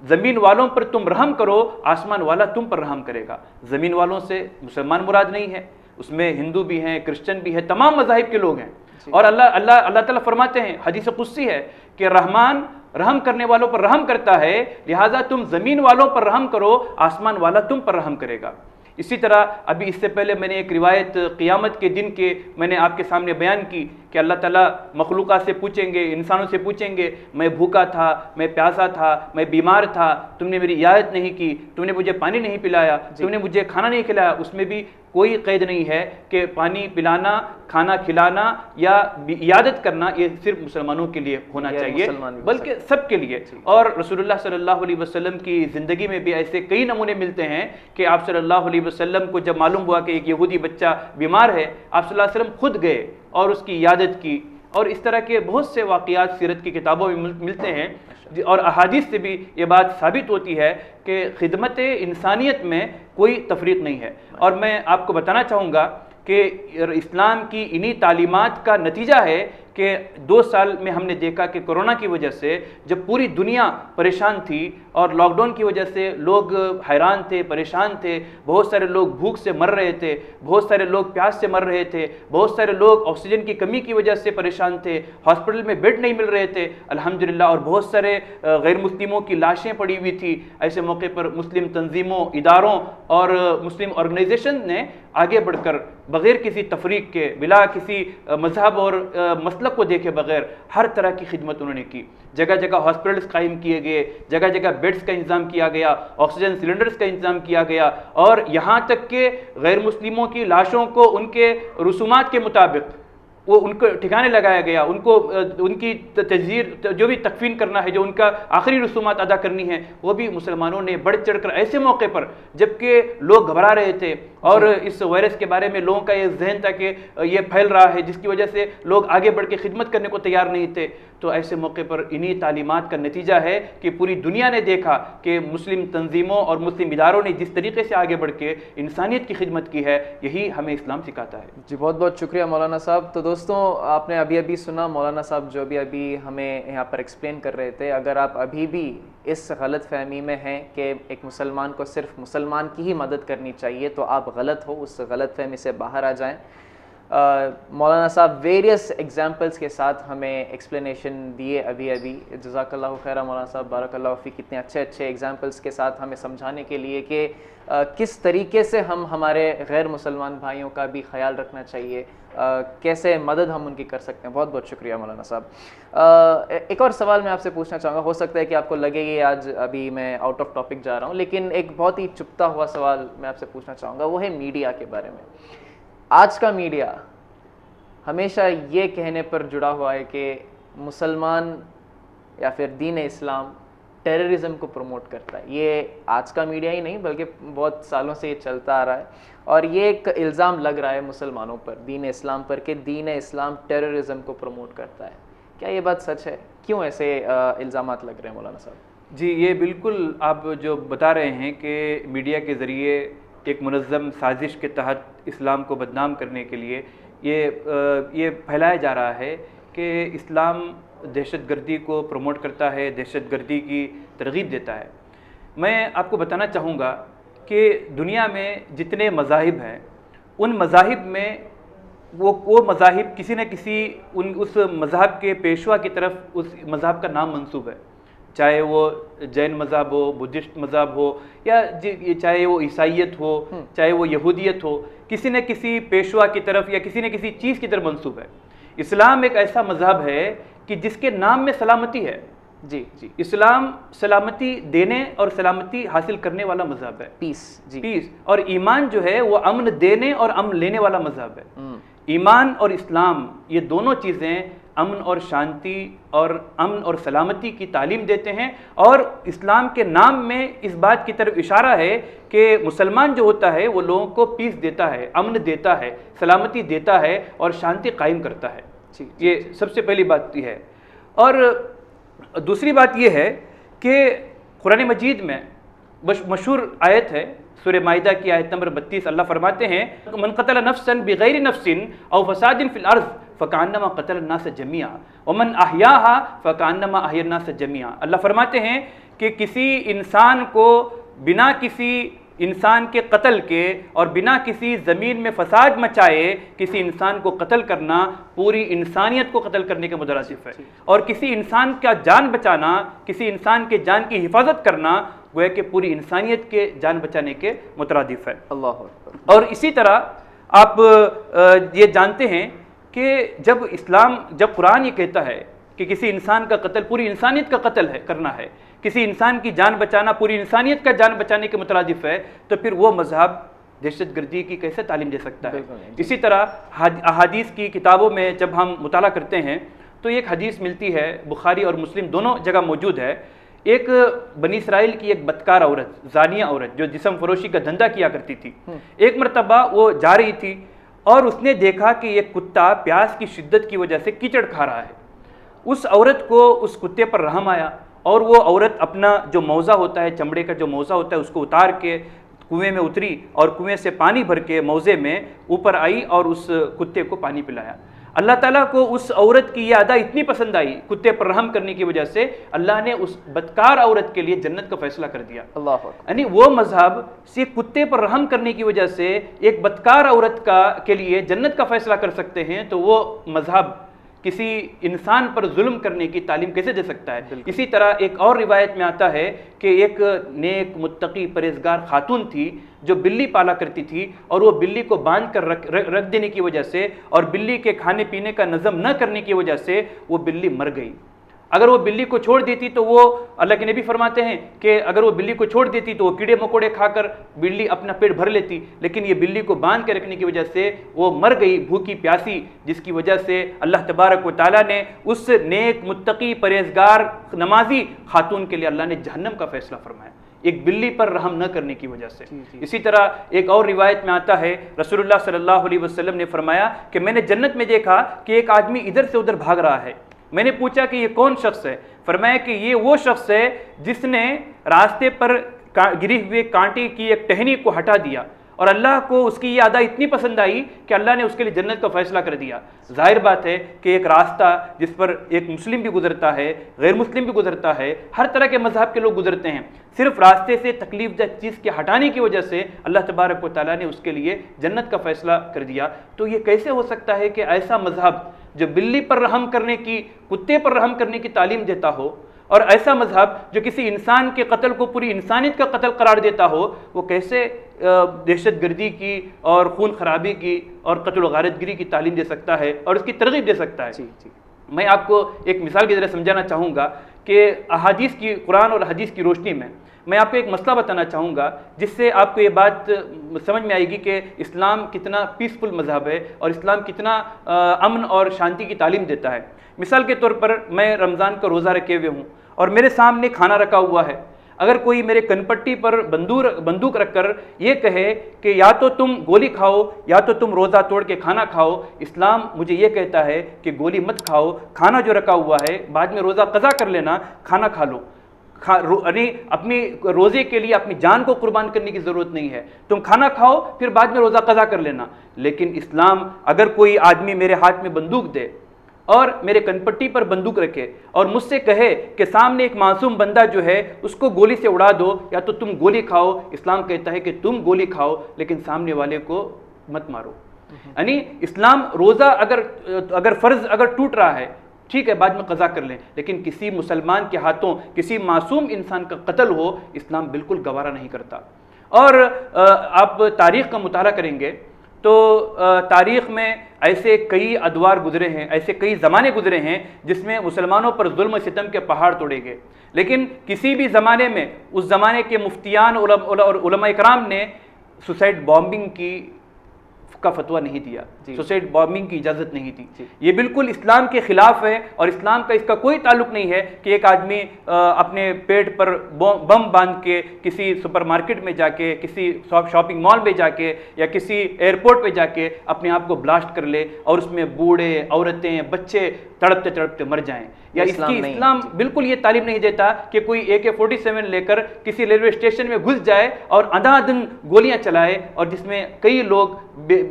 ज़मीन वालों पर तुम रहम करो, आसमान वाला तुम पर रहम करेगा। ज़मीन वालों से मुसलमान मुराद नहीं है, उसमें हिंदू भी हैं, क्रिश्चियन भी हैं, तमाम मज़ाहिब के लोग हैं। और अल्लाह ताला फरमाते हैं, हदीस कुद्सी है कि रहमान रहम करने वालों पर रहम करता है, लिहाजा तुम ज़मीन वालों पर रहम करो, आसमान वाला तुम पर रहम करेगा। इसी तरह अभी इससे पहले मैंने एक रिवायत क़ियामत के दिन के मैंने आपके सामने बयान की कि अल्लाह ताला मखलूक़ात से पूछेंगे, इंसानों से पूछेंगे, मैं भूखा था, मैं प्यासा था, मैं बीमार था, तुमने मेरी इयादत नहीं की, तुमने मुझे पानी नहीं पिलाया, तुमने मुझे खाना नहीं खिलाया। उसमें भी कोई क़ैद नहीं है कि पानी पिलाना, खाना खिलाना या इयादत करना ये सिर्फ मुसलमानों के लिए होना चाहिए, बल्कि सबके लिए। और रसूलुल्लाह सल्लल्लाहु अलैहि वसल्लम की ज़िंदगी में भी ऐसे कई नमूने मिलते हैं कि आप सल्लल्लाहु अलैहि वसल्लम को जब मालूम हुआ कि एक यहूदी बच्चा बीमार है, आप सल्लल्लाहु अलैहि वसल्लम खुद गए और उसकी इयादत की। और इस तरह के बहुत से वाक़ियात सीरत की किताबों में मिलते हैं और अहादीस से भी ये बात साबित होती है कि खिदमत इंसानियत में कोई तफरीक नहीं है। और मैं आपको बताना चाहूँगा कि इस्लाम की इन्हीं तालीमात का नतीजा है कि 2 साल में हमने देखा कि कोरोना की वजह से जब पूरी दुनिया परेशान थी और लॉकडाउन की वजह से लोग हैरान थे, परेशान थे, बहुत सारे लोग भूख से मर रहे थे, बहुत सारे लोग प्यास से मर रहे थे, बहुत सारे लोग ऑक्सीजन की कमी की वजह से परेशान थे, हॉस्पिटल में बेड नहीं मिल रहे थे अल्हम्दुलिल्लाह, और बहुत सारे गैर मुस्लिमों की लाशें पड़ी हुई थी। ऐसे मौके पर मुस्लिम तंजीमों, इदारों और मुस्लिम ऑर्गेनाइजेशन ने आगे बढ़कर बग़ैर किसी तफरीक के, बिला किसी मजहब और मसलक को देखे बगैर हर तरह की खिदमत उन्होंने की। जगह जगह हॉस्पिटल्स कायम किए गए, जगह जगह बेड्स का इंतज़ाम किया गया, ऑक्सीजन सिलेंडर्स का इंतज़ाम किया गया, और यहाँ तक के गैर मुस्लिमों की लाशों को उनके रसूमात के मुताबिक वो उनको ठिकाने लगाया गया, उनको उनकी तज़ीर जो भी तकफीन करना है, जो उनका आखिरी रसूमात अदा करनी है, वो भी मुसलमानों ने बढ़ चढ़ कर ऐसे मौके पर जबकि लोग घबरा रहे थे और इस वायरस के बारे में लोगों का ये जहन था कि ये फैल रहा है, जिसकी वजह से लोग आगे बढ़ के खिदमत करने को तैयार नहीं थे। तो ऐसे मौके पर इन्हीं तालीमात का नतीजा है कि पूरी दुनिया ने देखा कि मुस्लिम तंजीमों और मुस्लिम इदारों ने जिस तरीके से आगे बढ़ के इंसानियत की खिदमत की है, यही हमें इस्लाम सिखाता है। जी, बहुत बहुत शुक्रिया मौलाना साहब। तो दोस्तों, आपने अभी सुना मौलाना साहब जो अभी हमें यहाँ पर एक्सप्लेन कर रहे थे। अगर आप अभी भी इस गलत फहमी में हैं कि एक मुसलमान को सिर्फ मुसलमान की ही मदद करनी चाहिए, तो आप गलत हो, उस गलत फहमी से बाहर आ जाएं। मौलाना साहब वेरियस एग्जाम्पल्स के साथ हमें एक्सप्लेनेशन दिए अभी जज़ाकल्लाहु खैरा मौलाना साहब, बारकल्लाहु फ़ी, कितने अच्छे एग्जाम्पल्स के साथ हमें समझाने के लिए कि किस तरीके से हम हमारे गैर मुसलमान भाइयों का भी ख्याल रखना चाहिए, कैसे मदद हम उनकी कर सकते हैं। बहुत बहुत शुक्रिया मौलाना साहब। एक और सवाल मैं आपसे पूछना चाहूँगा, हो सकता है कि आपको लगे ये आज अभी मैं आउट ऑफ टॉपिक जा रहा हूँ, लेकिन एक बहुत ही चुपता हुआ सवाल मैं आपसे पूछना चाहूँगा, वो है मीडिया के बारे में। आज का मीडिया हमेशा ये कहने पर जुड़ा हुआ है कि मुसलमान या फिर दीन इस्लाम टेररिज्म को प्रमोट करता है। ये आज का मीडिया ही नहीं बल्कि बहुत सालों से ये चलता आ रहा है, और ये एक इल्ज़ाम लग रहा है मुसलमानों पर, दीन इस्लाम पर, कि दीन इस्लाम टेररिज्म को प्रमोट करता है। क्या ये बात सच है? क्यों ऐसे इल्ज़ामात लग रहे हैं मौलाना साहब? जी, ये बिल्कुल आप जो बता रहे हैं कि मीडिया के ज़रिए एक मुनज़्ज़म साजिश के तहत इस्लाम को बदनाम करने के लिए ये फैलाया जा रहा है कि इस्लाम दहशतगर्दी को प्रमोट करता है, दहशतगर्दी की तरगीब देता है। मैं आपको बताना चाहूँगा कि दुनिया में जितने मज़ाहिब हैं, उन मज़ाहिब में वो मज़ाहिब किसी न किसी उस मज़हब के पेशवा की तरफ उस मज़हब का नाम मंसूब है, चाहे वो जैन मज़हब हो, बुद्धिस्ट मज़हब हो, या चाहे वो ईसाइयत हो, चाहे वो यहूदियत हो, किसी न किसी पेशवा की तरफ या किसी न किसी चीज़ की तरफ मंसूब है। इस्लाम एक ऐसा मज़हब है कि जिसके नाम में सलामती है। जी, इस्लाम सलामती देने और सलामती हासिल करने वाला मज़हब है, पीस। और ईमान जो है वो अमन देने और अमन लेने वाला मज़हब है। ईमान और इस्लाम ये दोनों चीज़ें अमन और शांति और अमन और सलामती की तालीम देते हैं, और इस्लाम के नाम में इस बात की तरफ इशारा है कि मुसलमान जो होता है वो लोगों को पीस देता है, अमन देता है, सलामती देता है और शांति कायम करता है। ये सबसे पहली बात ये है। और दूसरी बात ये है कि कुरान मजीद में मशहूर आयत है, सूरह माइदा की आयत नंबर 32, अल्लाह फरमाते हैं, मन क़तल नफ्सन बिग़ैरि नफ्सिन औ फ़सादिन फ़िल अर्ज़ फ़कअन्नमा क़तल अन्नास जमीआ व मन अहयाहा फ़कअन्नमा अहया अन्नास जमीआ। अल्लाह फरमाते हैं कि किसी इंसान को बिना किसी इंसान के कत्ल के और बिना किसी ज़मीन में फसाद मचाए किसी इंसान को कत्ल करना पूरी इंसानियत को कत्ल करने के मुतरासिफ है, और किसी इंसान का जान बचाना, किसी इंसान के जान की हिफाजत करना गोया कि पूरी इंसानियत के जान बचाने के मुतरादिफ है। अल्लाह अकबर। और इसी तरह आप ये जानते हैं कि जब कुरान ये कहता है कि किसी इंसान का कत्ल पूरी इंसानियत का कत्ल है करना है, किसी इंसान की जान बचाना पूरी इंसानियत का जान बचाने के मुतरादिफ है, तो फिर वो मजहब दहशतगर्दी की कैसे तालीम दे सकता है। इसी तरह अहादीस की किताबों में जब हम मुताला करते हैं तो एक हदीस मिलती है, बुखारी और मुस्लिम दोनों जगह मौजूद है। एक बनी इसराइल की एक बदकार औरत, जानिया औरत, जो जिस्म फरोशी का धंधा किया करती थी, एक मरतबा वो जा रही थी और उसने देखा कि एक कुत्ता प्यास की शिद्दत की वजह से कीचड़ खा रहा है। उस औरत को उस कुत्ते पर रहम आया और वो औरत अपना जो मौजा होता है, चमड़े का जो मौजा होता है, उसको उतार के कुएं में उतरी और कुएं से पानी भर के मौजे में ऊपर आई और उस कुत्ते को पानी पिलाया। अल्लाह ताला को उस औरत की यह अदा इतनी पसंद आई, कुत्ते पर रहम करने की वजह से अल्लाह ने उस बदकार औरत के लिए जन्नत का फैसला कर दिया। अल्लाह, यानी वो मजहब से कुत्ते पर रहम करने की वजह से एक बदकार औरत के लिए जन्नत का फैसला कर सकते हैं, तो वो मजहब किसी इंसान पर जुल्म करने की तालीम कैसे दे सकता है। इसी तरह एक और रिवायत में आता है कि एक नेक मुत्तकी परहेजगार खातून थी जो बिल्ली पाला करती थी और वो बिल्ली को बांध कर रख देने की वजह से और बिल्ली के खाने पीने का नज़म न करने की वजह से वो बिल्ली मर गई। अगर वो बिल्ली को छोड़ देती तो वो, अल्लाह के नबी फरमाते हैं कि अगर वो बिल्ली को छोड़ देती तो वो कीड़े मकोड़े खाकर बिल्ली अपना पेट भर लेती, लेकिन ये बिल्ली को बांध के रखने की वजह से वो मर गई भूखी प्यासी, जिसकी वजह से अल्लाह तबारक व तआला ने उस नेक मुत्तकी परहेजगार नमाजी खातून के लिए अल्लाह ने जहन्नम का फैसला फरमाया, एक बिल्ली पर रहम न करने की वजह से। इसी तरह एक और रिवायत में आता है, रसूलुल्लाह सल्लल्लाहु अलैहि वसल्लम ने फरमाया कि मैंने जन्नत में देखा कि एक आदमी इधर से उधर भाग रहा है। मैंने पूछा कि ये कौन शख्स है? फरमाया कि ये वो शख्स है जिसने रास्ते पर गिरे हुए कांटे की एक टहनी को हटा दिया और अल्लाह को उसकी ये अदा इतनी पसंद आई कि अल्लाह ने उसके लिए जन्नत का फैसला कर दिया। जाहिर बात है कि एक रास्ता जिस पर एक मुस्लिम भी गुजरता है, गैर मुस्लिम भी गुजरता है, हर तरह के मजहब के लोग गुजरते हैं, सिर्फ रास्ते से तकलीफदह चीज़ के हटाने की वजह से अल्लाह तबारक व तआला ने उसके लिए जन्नत का फैसला कर दिया। तो ये कैसे हो सकता है कि ऐसा मजहब जो बिल्ली पर रहम करने की, कुत्ते पर रहम करने की तालीम देता हो, और ऐसा मजहब जो किसी इंसान के कत्ल को पूरी इंसानियत का कत्ल करार देता हो, वो कैसे दहशतगर्दी की और खून खराबी की और कत्ल गारतगिरी की तालीम दे सकता है और उसकी तरगीब दे सकता है। जी जी, मैं आपको एक मिसाल की तरह समझाना चाहूँगा कि अहादीस की, कुरान और हदीस की रोशनी में मैं आपको एक मसला बताना चाहूँगा जिससे आपको ये बात समझ में आएगी कि इस्लाम कितना पीसफुल मजहब है और इस्लाम कितना अमन और शांति की तालीम देता है। मिसाल के तौर पर मैं रमज़ान का रोज़ा रखे हुए हूँ और मेरे सामने खाना रखा हुआ है। अगर कोई मेरे कनपट्टी पर बंदूक रखकर ये कहे कि या तो तुम गोली खाओ या तो तुम रोज़ा तोड़ के खाना खाओ, इस्लाम मुझे ये कहता है कि गोली मत खाओ, खाना जो रखा हुआ है बाद में रोज़ा कज़ा कर लेना, खाना खा लो। यानी अपनी रोज़े के लिए अपनी जान को कुर्बान करने की ज़रूरत नहीं है, तुम खाना खाओ फिर बाद में रोज़ा कज़ा कर लेना। लेकिन इस्लाम, अगर कोई आदमी मेरे हाथ में बंदूक दे और मेरे कनपट्टी पर बंदूक रखे और मुझसे कहे कि सामने एक मासूम बंदा जो है उसको गोली से उड़ा दो या तो तुम गोली खाओ, इस्लाम कहता है कि तुम गोली खाओ लेकिन सामने वाले को मत मारो। यानी इस्लाम रोज़ा अगर फ़र्ज़ अगर टूट रहा है ठीक है बाद में कज़ा कर लें, लेकिन किसी मुसलमान के हाथों किसी मासूम इंसान का कत्ल हो इस्लाम बिल्कुल गवारा नहीं करता। और आप तारीख़ का मुताला करेंगे तो तारीख़ में ऐसे कई अदवार गुजरे हैं, ऐसे कई ज़माने गुजरे हैं जिसमें मुसलमानों पर जुल्म सितम के पहाड़ तोड़े गए, लेकिन किसी भी ज़माने में उस ज़माने के मुफ्तियान और उलमा इकराम ने सुसाइड बॉम्बिंग का फतवा नहीं दिया, सुसाइड बॉम्बिंग की इजाज़त नहीं दी। ये बिल्कुल इस्लाम के ख़िलाफ़ है और इस्लाम का इसका कोई ताल्लुक़ नहीं है कि एक आदमी अपने पेट पर बम बांध के किसी सुपरमार्केट में जाके, किसी शॉपिंग मॉल में जाके या किसी एयरपोर्ट पे जाके अपने आप को ब्लास्ट कर ले और उसमें बूढ़े, औरतें, बच्चे तड़पते तड़पते मर जाएं। या इसकी इस्लाम बिल्कुल ये तालीम नहीं देता कि कोई AK-47 लेकर किसी रेलवे स्टेशन में घुस जाए और अंधाधुन गोलियां चलाए और जिसमें कई लोग,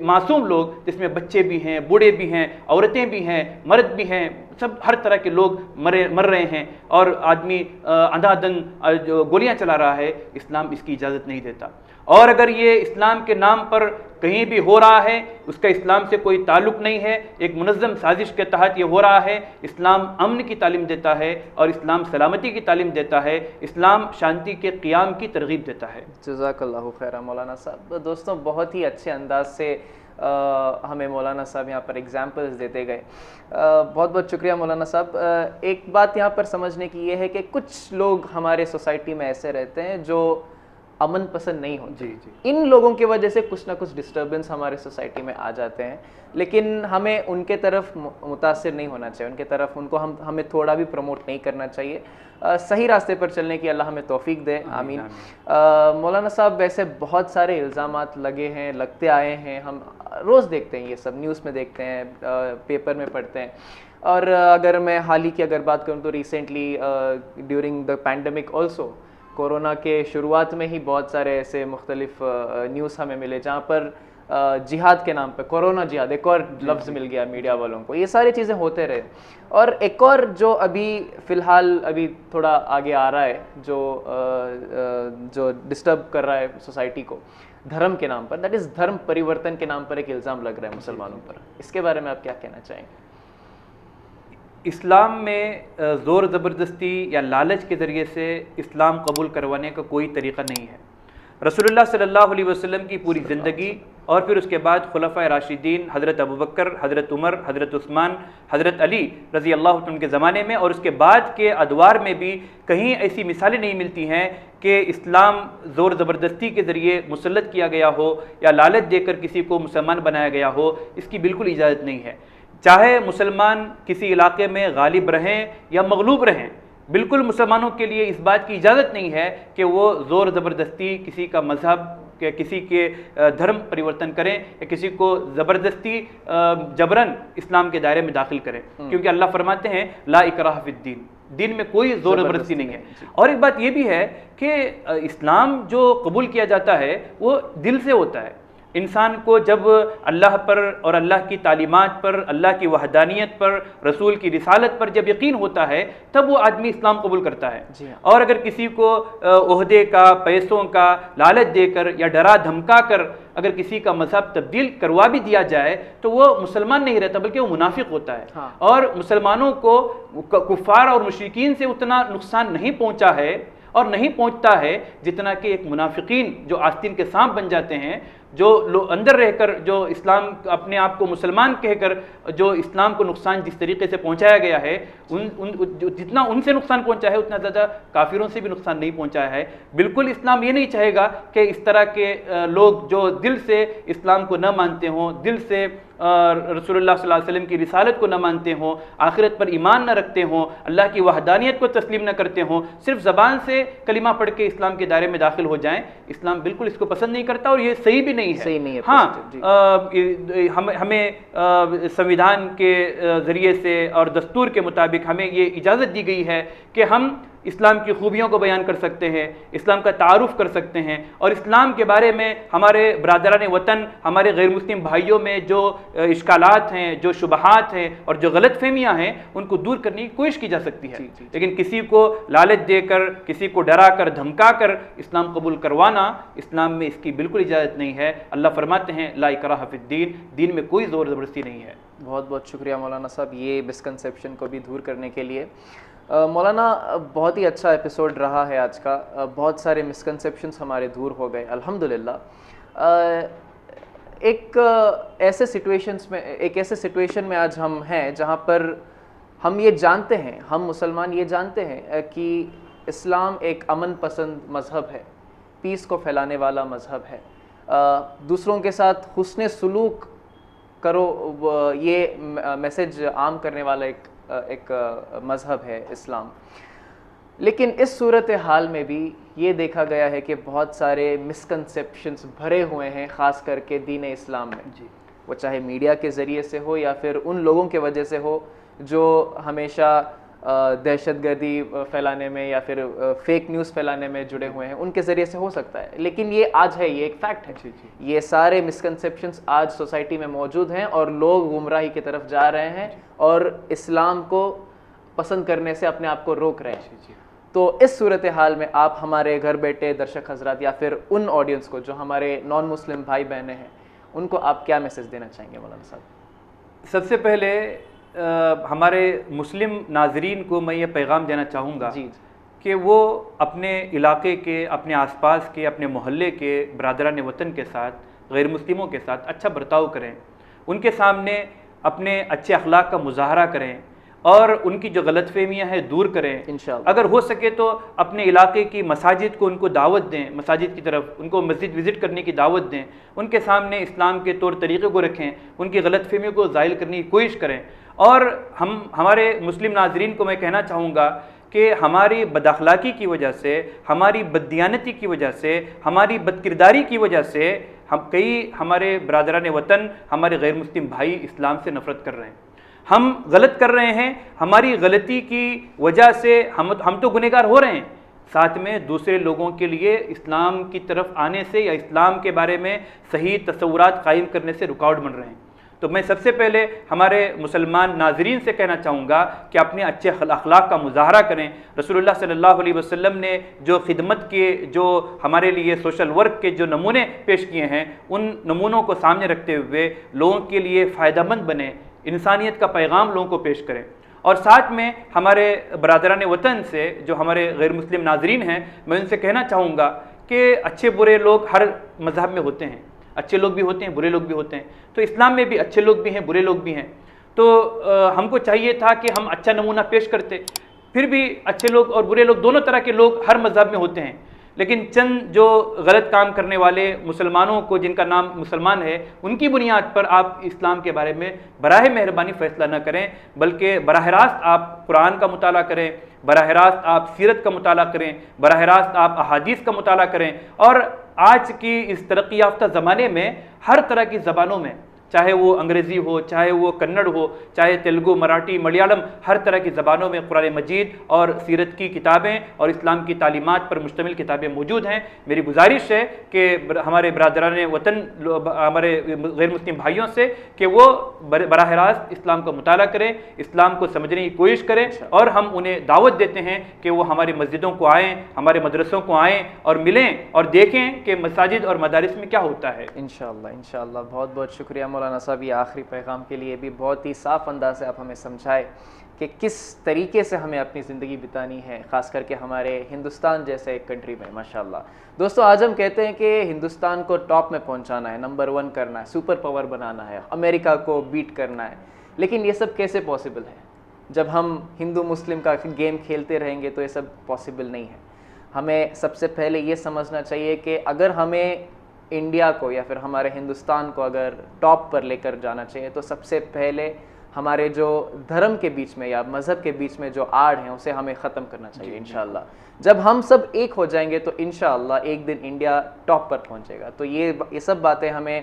मासूम लोग, जिसमें बच्चे भी हैं, बूढ़े भी हैं, औरतें भी हैं, मर्द भी हैं, सब हर तरह के लोग मर रहे हैं और आदमी अंधाधुन गोलियां चला रहा है। इस्लाम इसकी इजाज़त नहीं देता। और अगर ये इस्लाम के नाम पर कहीं भी हो रहा है, उसका इस्लाम से कोई ताल्लुक़ नहीं है, एक मुनज़्ज़म साजिश के तहत ये हो रहा है। इस्लाम अमन की तालीम देता है और इस्लाम सलामती की तालीम देता है, इस्लाम शांति के क़ियाम की तरगीब देता है। जज़ाकल्लाहु खैरा मौलाना साहब। दोस्तों, बहुत ही अच्छे अंदाज से हमें मौलाना साहब यहाँ पर एग्जाम्पल्स देते गए। बहुत बहुत शुक्रिया मौलाना साहब। एक बात यहाँ पर समझने की ये है कि कुछ लोग हमारे सोसाइटी में ऐसे रहते हैं जो अमन पसंद नहीं होते। जी। इन लोगों की वजह से कुछ ना कुछ डिस्टर्बेंस हमारे सोसाइटी में आ जाते हैं, लेकिन हमें उनके तरफ मुतासिर नहीं होना चाहिए, उनके तरफ हमें थोड़ा भी प्रमोट नहीं करना चाहिए। सही रास्ते पर चलने की अल्लाह हमें तौफीक दे, आमीन। मौलाना साहब, वैसे बहुत सारे इल्ज़ामात लगे हैं, लगते आए हैं, हम रोज़ देखते हैं, ये सब न्यूज़ में देखते हैं, पेपर में पढ़ते हैं। और अगर मैं हाल ही की अगर बात करूँ तो recently during the pandemic also, corona के शुरुआत में ही बहुत सारे ऐसे मुख्तलिफ न्यूज़ हमें मिले जहाँ पर जिहाद के नाम पे, कोरोना जिहाद, एक और लफ्ज़ मिल गया मीडिया वालों को। ये सारी चीज़ें होते रहे। और एक और जो अभी फ़िलहाल अभी थोड़ा आगे आ रहा है, जो डिस्टर्ब कर रहा है सोसाइटी को धर्म के नाम पर, दैट इज़ धर्म परिवर्तन के नाम पर एक इल्ज़ाम लग रहा है मुसलमानों पर। इसके बारे में आप क्या कहना चाहेंगे? इस्लाम में ज़ोर ज़बरदस्ती या लालच के ज़रिए से इस्लाम कबूल करवाने का कोई तरीक़ा नहीं है। रसूलुल्लाह सल्लल्लाहु अलैहि वसल्लम की पूरी ज़िंदगी और फिर उसके बाद खुलफ़ाए राशिदीन हज़रत अबू बकर, हज़रत उमर, हज़रत उस्मान, हज़रत अली रज़ी अल्लाह तआला के ज़माने में और उसके बाद के अदवार में भी कहीं ऐसी मिसालें नहीं मिलती हैं कि इस्लाम ज़ोर ज़बरदस्ती के ज़रिए मुसल्लत किया गया हो या लालच देकर किसी को मुसलमान बनाया गया हो। इसकी बिल्कुल इजाज़त नहीं है। चाहे मुसलमान किसी इलाके में गालिब रहें या मगलूब रहें, बिल्कुल मुसलमानों के लिए इस बात की इजाज़त नहीं है कि वो ज़ोर ज़बरदस्ती किसी का मज़हब के, किसी के धर्म परिवर्तन करें या किसी को ज़बरदस्ती जबरन इस्लाम के दायरे में दाखिल करें, क्योंकि अल्लाह फरमाते हैं ला इकराह फिद्दीन, दीन में कोई ज़ोर ज़बरदस्ती नहीं है। और एक बात ये भी है कि इस्लाम जो कबूल किया जाता है वो दिल से होता है। इंसान को जब अल्लाह पर और अल्लाह की तालीमात पर, अल्लाह की वहदानियत पर, रसूल की रिसालत पर जब यकीन होता है तब वो आदमी इस्लाम कबूल करता है। और अगर किसी को ओहदे का, पैसों का लालच देकर या डरा धमका कर अगर किसी का मजहब तब्दील करवा भी दिया जाए तो वो मुसलमान नहीं रहता, बल्कि वो मुनाफिक होता है। हाँ। और मुसलमानों को कुफ़ार और मुशरिकीन से उतना नुकसान नहीं पहुँचा है और नहीं पहुँचता है जितना कि एक मुनाफिकीन जो आस्तीन के सांप बन जाते हैं, जो अंदर रहकर जो इस्लाम अपने आप को मुसलमान कहकर जो इस्लाम को नुकसान जिस तरीके से पहुंचाया गया है, जितना उनसे नुकसान पहुंचा है उतना ज़्यादा काफिरों से भी नुकसान नहीं पहुंचाया है। बिल्कुल इस्लाम ये नहीं चाहेगा कि इस तरह के लोग जो दिल से इस्लाम को न मानते हों, दिल से रसूलुल्लाह सल्लल्लाहु अलैहि वसल्लम की रिसालत को न मानते हों, आखिरत पर ईमान न रखते हों, अल्लाह की वहदानियत को तस्लीम न करते हों, सिर्फ ज़बान से कलिमा पढ़ के इस्लाम के दायरे में दाखिल हो जाएं, इस्लाम बिल्कुल इसको पसंद नहीं करता और ये सही भी नहीं है। सही नहीं है। हाँ, हमें संविधान के ज़रिए से और दस्तूर के मुताबिक हमें ये इजाज़त दी गई है कि हम इस्लाम की खूबियों को बयान कर सकते हैं, इस्लाम का तारुफ़ कर सकते हैं और इस्लाम के बारे में हमारे बरादरान वतन, हमारे गैर मुस्लिम भाइयों में जो इश्कालात हैं, जो शुबहात हैं और जो गलत फहमियाँ हैं, उनको दूर करने की कोशिश की जा सकती है। लेकिन किसी को लालच देकर, किसी को डरा कर, धमका कर इस्लाम कबूल करवाना, इस्लाम में इसकी बिल्कुल इजाज़त नहीं है। अल्लाह फरमाते हैं ला इकराह फिद्दीन, दीन में कोई ज़ोर ज़बरदस्ती नहीं है। बहुत बहुत शुक्रिया मौलाना साहब, ये मिसकंसेप्शन को भी दूर करने के लिए। मौलाना, बहुत ही अच्छा एपिसोड रहा है आज का, बहुत सारे मिसकंसेप्शंस हमारे दूर हो गए अल्हम्दुलिल्लाह। एक ऐसे सिचुएशन में आज हम हैं जहाँ पर हम ये जानते हैं, हम मुसलमान ये जानते हैं कि इस्लाम एक अमन पसंद मज़हब है, पीस को फैलाने वाला मज़हब है, दूसरों के साथ हुस्न सलूक करो, ये मैसेज आम करने वाला एक मज़हब है इस्लाम। लेकिन इस सूरत हाल में भी ये देखा गया है कि बहुत सारे मिसकंसेप्शंस भरे हुए हैं, ख़ास करके दीन इस्लाम में। जी, वो चाहे मीडिया के ज़रिए से हो या फिर उन लोगों के वजह से हो जो हमेशा दहशतगर्दी फैलाने में या फिर फेक न्यूज़ फैलाने में जुड़े हुए हैं, उनके ज़रिए से हो सकता है। लेकिन ये आज है, ये एक फैक्ट है। ये सारे मिसकंसेप्शंस आज सोसाइटी में मौजूद हैं और लोग गुमराही की तरफ जा रहे हैं और इस्लाम को पसंद करने से अपने आप को रोक रहे हैं। तो इस सूरत हाल में आप हमारे घर बैठे दर्शक हजरात या फिर उन ऑडियंस को जो हमारे नॉन मुस्लिम भाई बहनें हैं, उनको आप क्या मैसेज देना चाहेंगे मौलाना साहब? सबसे पहले हमारे मुस्लिम नाजरीन को मैं ये पैगाम देना चाहूँगा जी कि वो अपने इलाके के, अपने आसपास के, अपने मोहल्ले के बरादरान वतन के साथ, गैर मुस्लिमों के साथ अच्छा बर्ताव करें, उनके सामने अपने अच्छे अखलाक का मुजाहरा करें और उनकी जो गलतफहमियाँ हैं दूर करें। इंशाअल्लाह। अगर हो सके तो अपने इलाके की मसाजिद को उनको दावत दें, मसाजिद की तरफ उनको मस्जिद विज़िट करने की दावत दें, उनके सामने इस्लाम के तौर तरीक़े को रखें, उनकी गलतफहमियों को ज़ाहिल करने की कोशिश करें। और हमारे मुस्लिम नाजरीन को मैं कहना चाहूँगा कि हमारी बदअखलाक़ी की वजह से, हमारी बददियानती की वजह से, हमारी बदकिरदारी की वजह से हमारे बरादरान वतन, हमारे गैर मुस्लिम भाई इस्लाम से नफ़रत कर रहे हैं। हम गलत कर रहे हैं, हमारी गलती की वजह से हम तो गुनहगार हो रहे हैं, साथ में दूसरे लोगों के लिए इस्लाम की तरफ आने से या इस्लाम के बारे में सही तसव्वुरात कायम करने से रुकावट बन रहे हैं। तो मैं सबसे पहले हमारे मुसलमान नाजरीन से कहना चाहूँगा कि अपने अच्छे अखलाक का मुजाहरा करें। रसूलुल्लाह सल्लल्लाहु अलैहि वसल्लम ने जो खिदमत के, जो हमारे लिए सोशल वर्क के जो नमूने पेश किए हैं, उन नमूनों को सामने रखते हुए लोगों के लिए फ़ायदेमंद बने, इंसानियत का पैगाम लोगों को पेश करें। और साथ में हमारे बरादरान वतन से जो हमारे गैर मुस्लिम नाजरीन हैं, मैं उनसे कहना चाहूँगा कि अच्छे बुरे लोग हर मज़हब में होते हैं, अच्छे लोग भी होते हैं, बुरे लोग भी होते हैं। तो इस्लाम में भी अच्छे लोग भी हैं, बुरे लोग भी हैं। तो हमको चाहिए था कि हम अच्छा नमूना पेश करते। फिर भी अच्छे लोग और बुरे लोग, दोनों तरह के लोग हर मज़हब में होते हैं, लेकिन चंद जो गलत काम करने वाले मुसलमानों को, जिनका नाम मुसलमान है, उनकी बुनियाद पर आप इस्लाम के बारे में बराह मेहरबानी फ़ैसला न करें, बल्कि बराह रास्त आप कुरान का मुताला करें, बराह रास्त आप सीरत का मुताला करें, बराह रास्त आप अहादीस का मुताला करें। और आज की इस तरक्की याफ्ता ज़माने में हर तरह की ज़बानों में, चाहे वो अंग्रेज़ी हो, चाहे वो कन्नड़ हो, चाहे तेलुगु, मराठी, मलयालम, हर तरह की ज़बानों में कुरान मजीद और सीरत की किताबें और इस्लाम की तालीमात पर मुश्तमिल किताबें मौजूद हैं। मेरी गुजारिश है कि हमारे बरादरान वतन, हमारे गैर मुस्लिम भाइयों से कि वो बराह रास्त इस्लाम का मुताला करें, इस्लाम को समझने की कोशिश करें। और हम उन्हें दावत देते हैं कि वो हमारी मस्जिदों को आएँ, हमारे मदरसों को आएँ और मिलें और देखें कि मसाजिद और मदारिस में क्या होता है। इंशाअल्लाह, इंशाअल्लाह। बहुत बहुत शुक्रिया मौलाना साहब, ये आखिरी पैगाम के लिए भी बहुत ही साफ़ अंदाज से आप हमें समझाए कि किस तरीके से हमें अपनी ज़िंदगी बितानी है, ख़ास करके हमारे हिंदुस्तान जैसे एक कंट्री में। माशाल्लाह। दोस्तों, आज हम कहते हैं कि हिंदुस्तान को टॉप में पहुंचाना है, नंबर 1 करना है, सुपर पावर बनाना है, अमेरिका को बीट करना है। लेकिन ये सब कैसे पॉसिबल है? जब हम हिंदू मुस्लिम का गेम खेलते रहेंगे तो ये सब पॉसिबल नहीं है। हमें सबसे पहले ये समझना चाहिए कि अगर हमें इंडिया को या फिर हमारे हिंदुस्तान को अगर टॉप पर लेकर जाना चाहिए तो सबसे पहले हमारे जो धर्म के बीच में या मज़हब के बीच में जो आड़ हैं उसे हमें ख़त्म करना चाहिए इंशाअल्लाह। जब हम सब एक हो जाएंगे तो इंशाअल्लाह एक दिन इंडिया टॉप पर पहुंचेगा। तो ये सब बातें हमें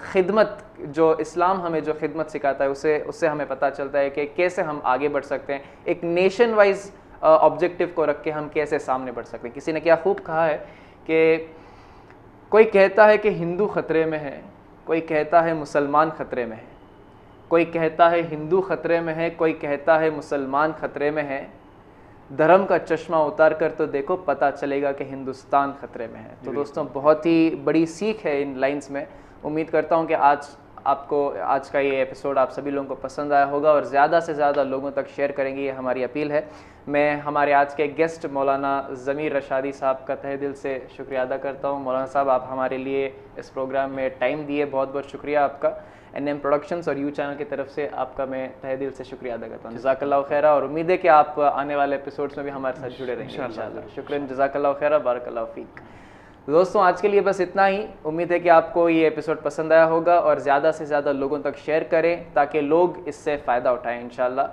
खिदमत, जो इस्लाम हमें जो खिदमत सिखाता है उससे हमें पता चलता है कि कैसे हम आगे बढ़ सकते हैं, एक नेशन वाइज ऑब्जेक्टिव को रख के हम कैसे सामने बढ़ सकते हैं। किसी ने क्या खूब कहा है कि कोई कहता है कि हिंदू ख़तरे में है, कोई कहता है मुसलमान ख़तरे में है, कोई कहता है हिंदू ख़तरे में है, कोई कहता है मुसलमान ख़तरे में है। धर्म का चश्मा उतार कर तो देखो, पता चलेगा कि हिंदुस्तान ख़तरे में है। तो दोस्तों, बहुत ही बड़ी सीख है इन लाइंस में। उम्मीद करता हूँ कि आज का ये एपिसोड आप सभी लोगों को पसंद आया होगा और ज़्यादा से ज़्यादा लोगों तक शेयर करेंगे, ये हमारी अपील है। मैं हमारे आज के गेस्ट मौलाना ज़मीर रशादी साहब का तहे दिल से शुक्रिया अदा करता हूँ। मौलाना साहब, आप हमारे लिए इस प्रोग्राम में टाइम दिए, बहुत बहुत शुक्रिया आपका। NM प्रोडक्शंस और यू चैनल की तरफ से आपका मैं तहे दिल से शुक्रिया अदा करता हूँ। जज़ाकल्लाहु खैरा, और उम्मीद है कि आप आने वाले एपिसोड्स में भी हमारे साथ जुड़े रहेंगे इंशाअल्लाह। शुक्रिया, जज़ाकल्लाहु खैरा, बारकल्लाहु फीक। दोस्तों, आज के लिए बस इतना ही। उम्मीद है कि आपको ये एपिसोड पसंद आया होगा और ज़्यादा से ज़्यादा लोगों तक शेयर करें ताकि लोग इससे फ़ायदा उठाएं इंशाअल्लाह।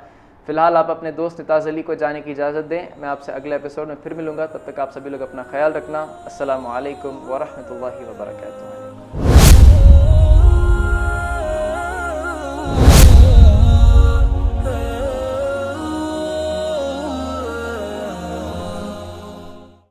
फ़िलहाल आप अपने दोस्त निताज़ अली को जाने की इजाज़त दें। मैं आपसे अगले एपिसोड में फिर मिलूँगा। तब तक आप सभी लोग अपना ख्याल रखना। अस्सलामु अलैकुम व रहमतुल्लाहि व बरकातुहू।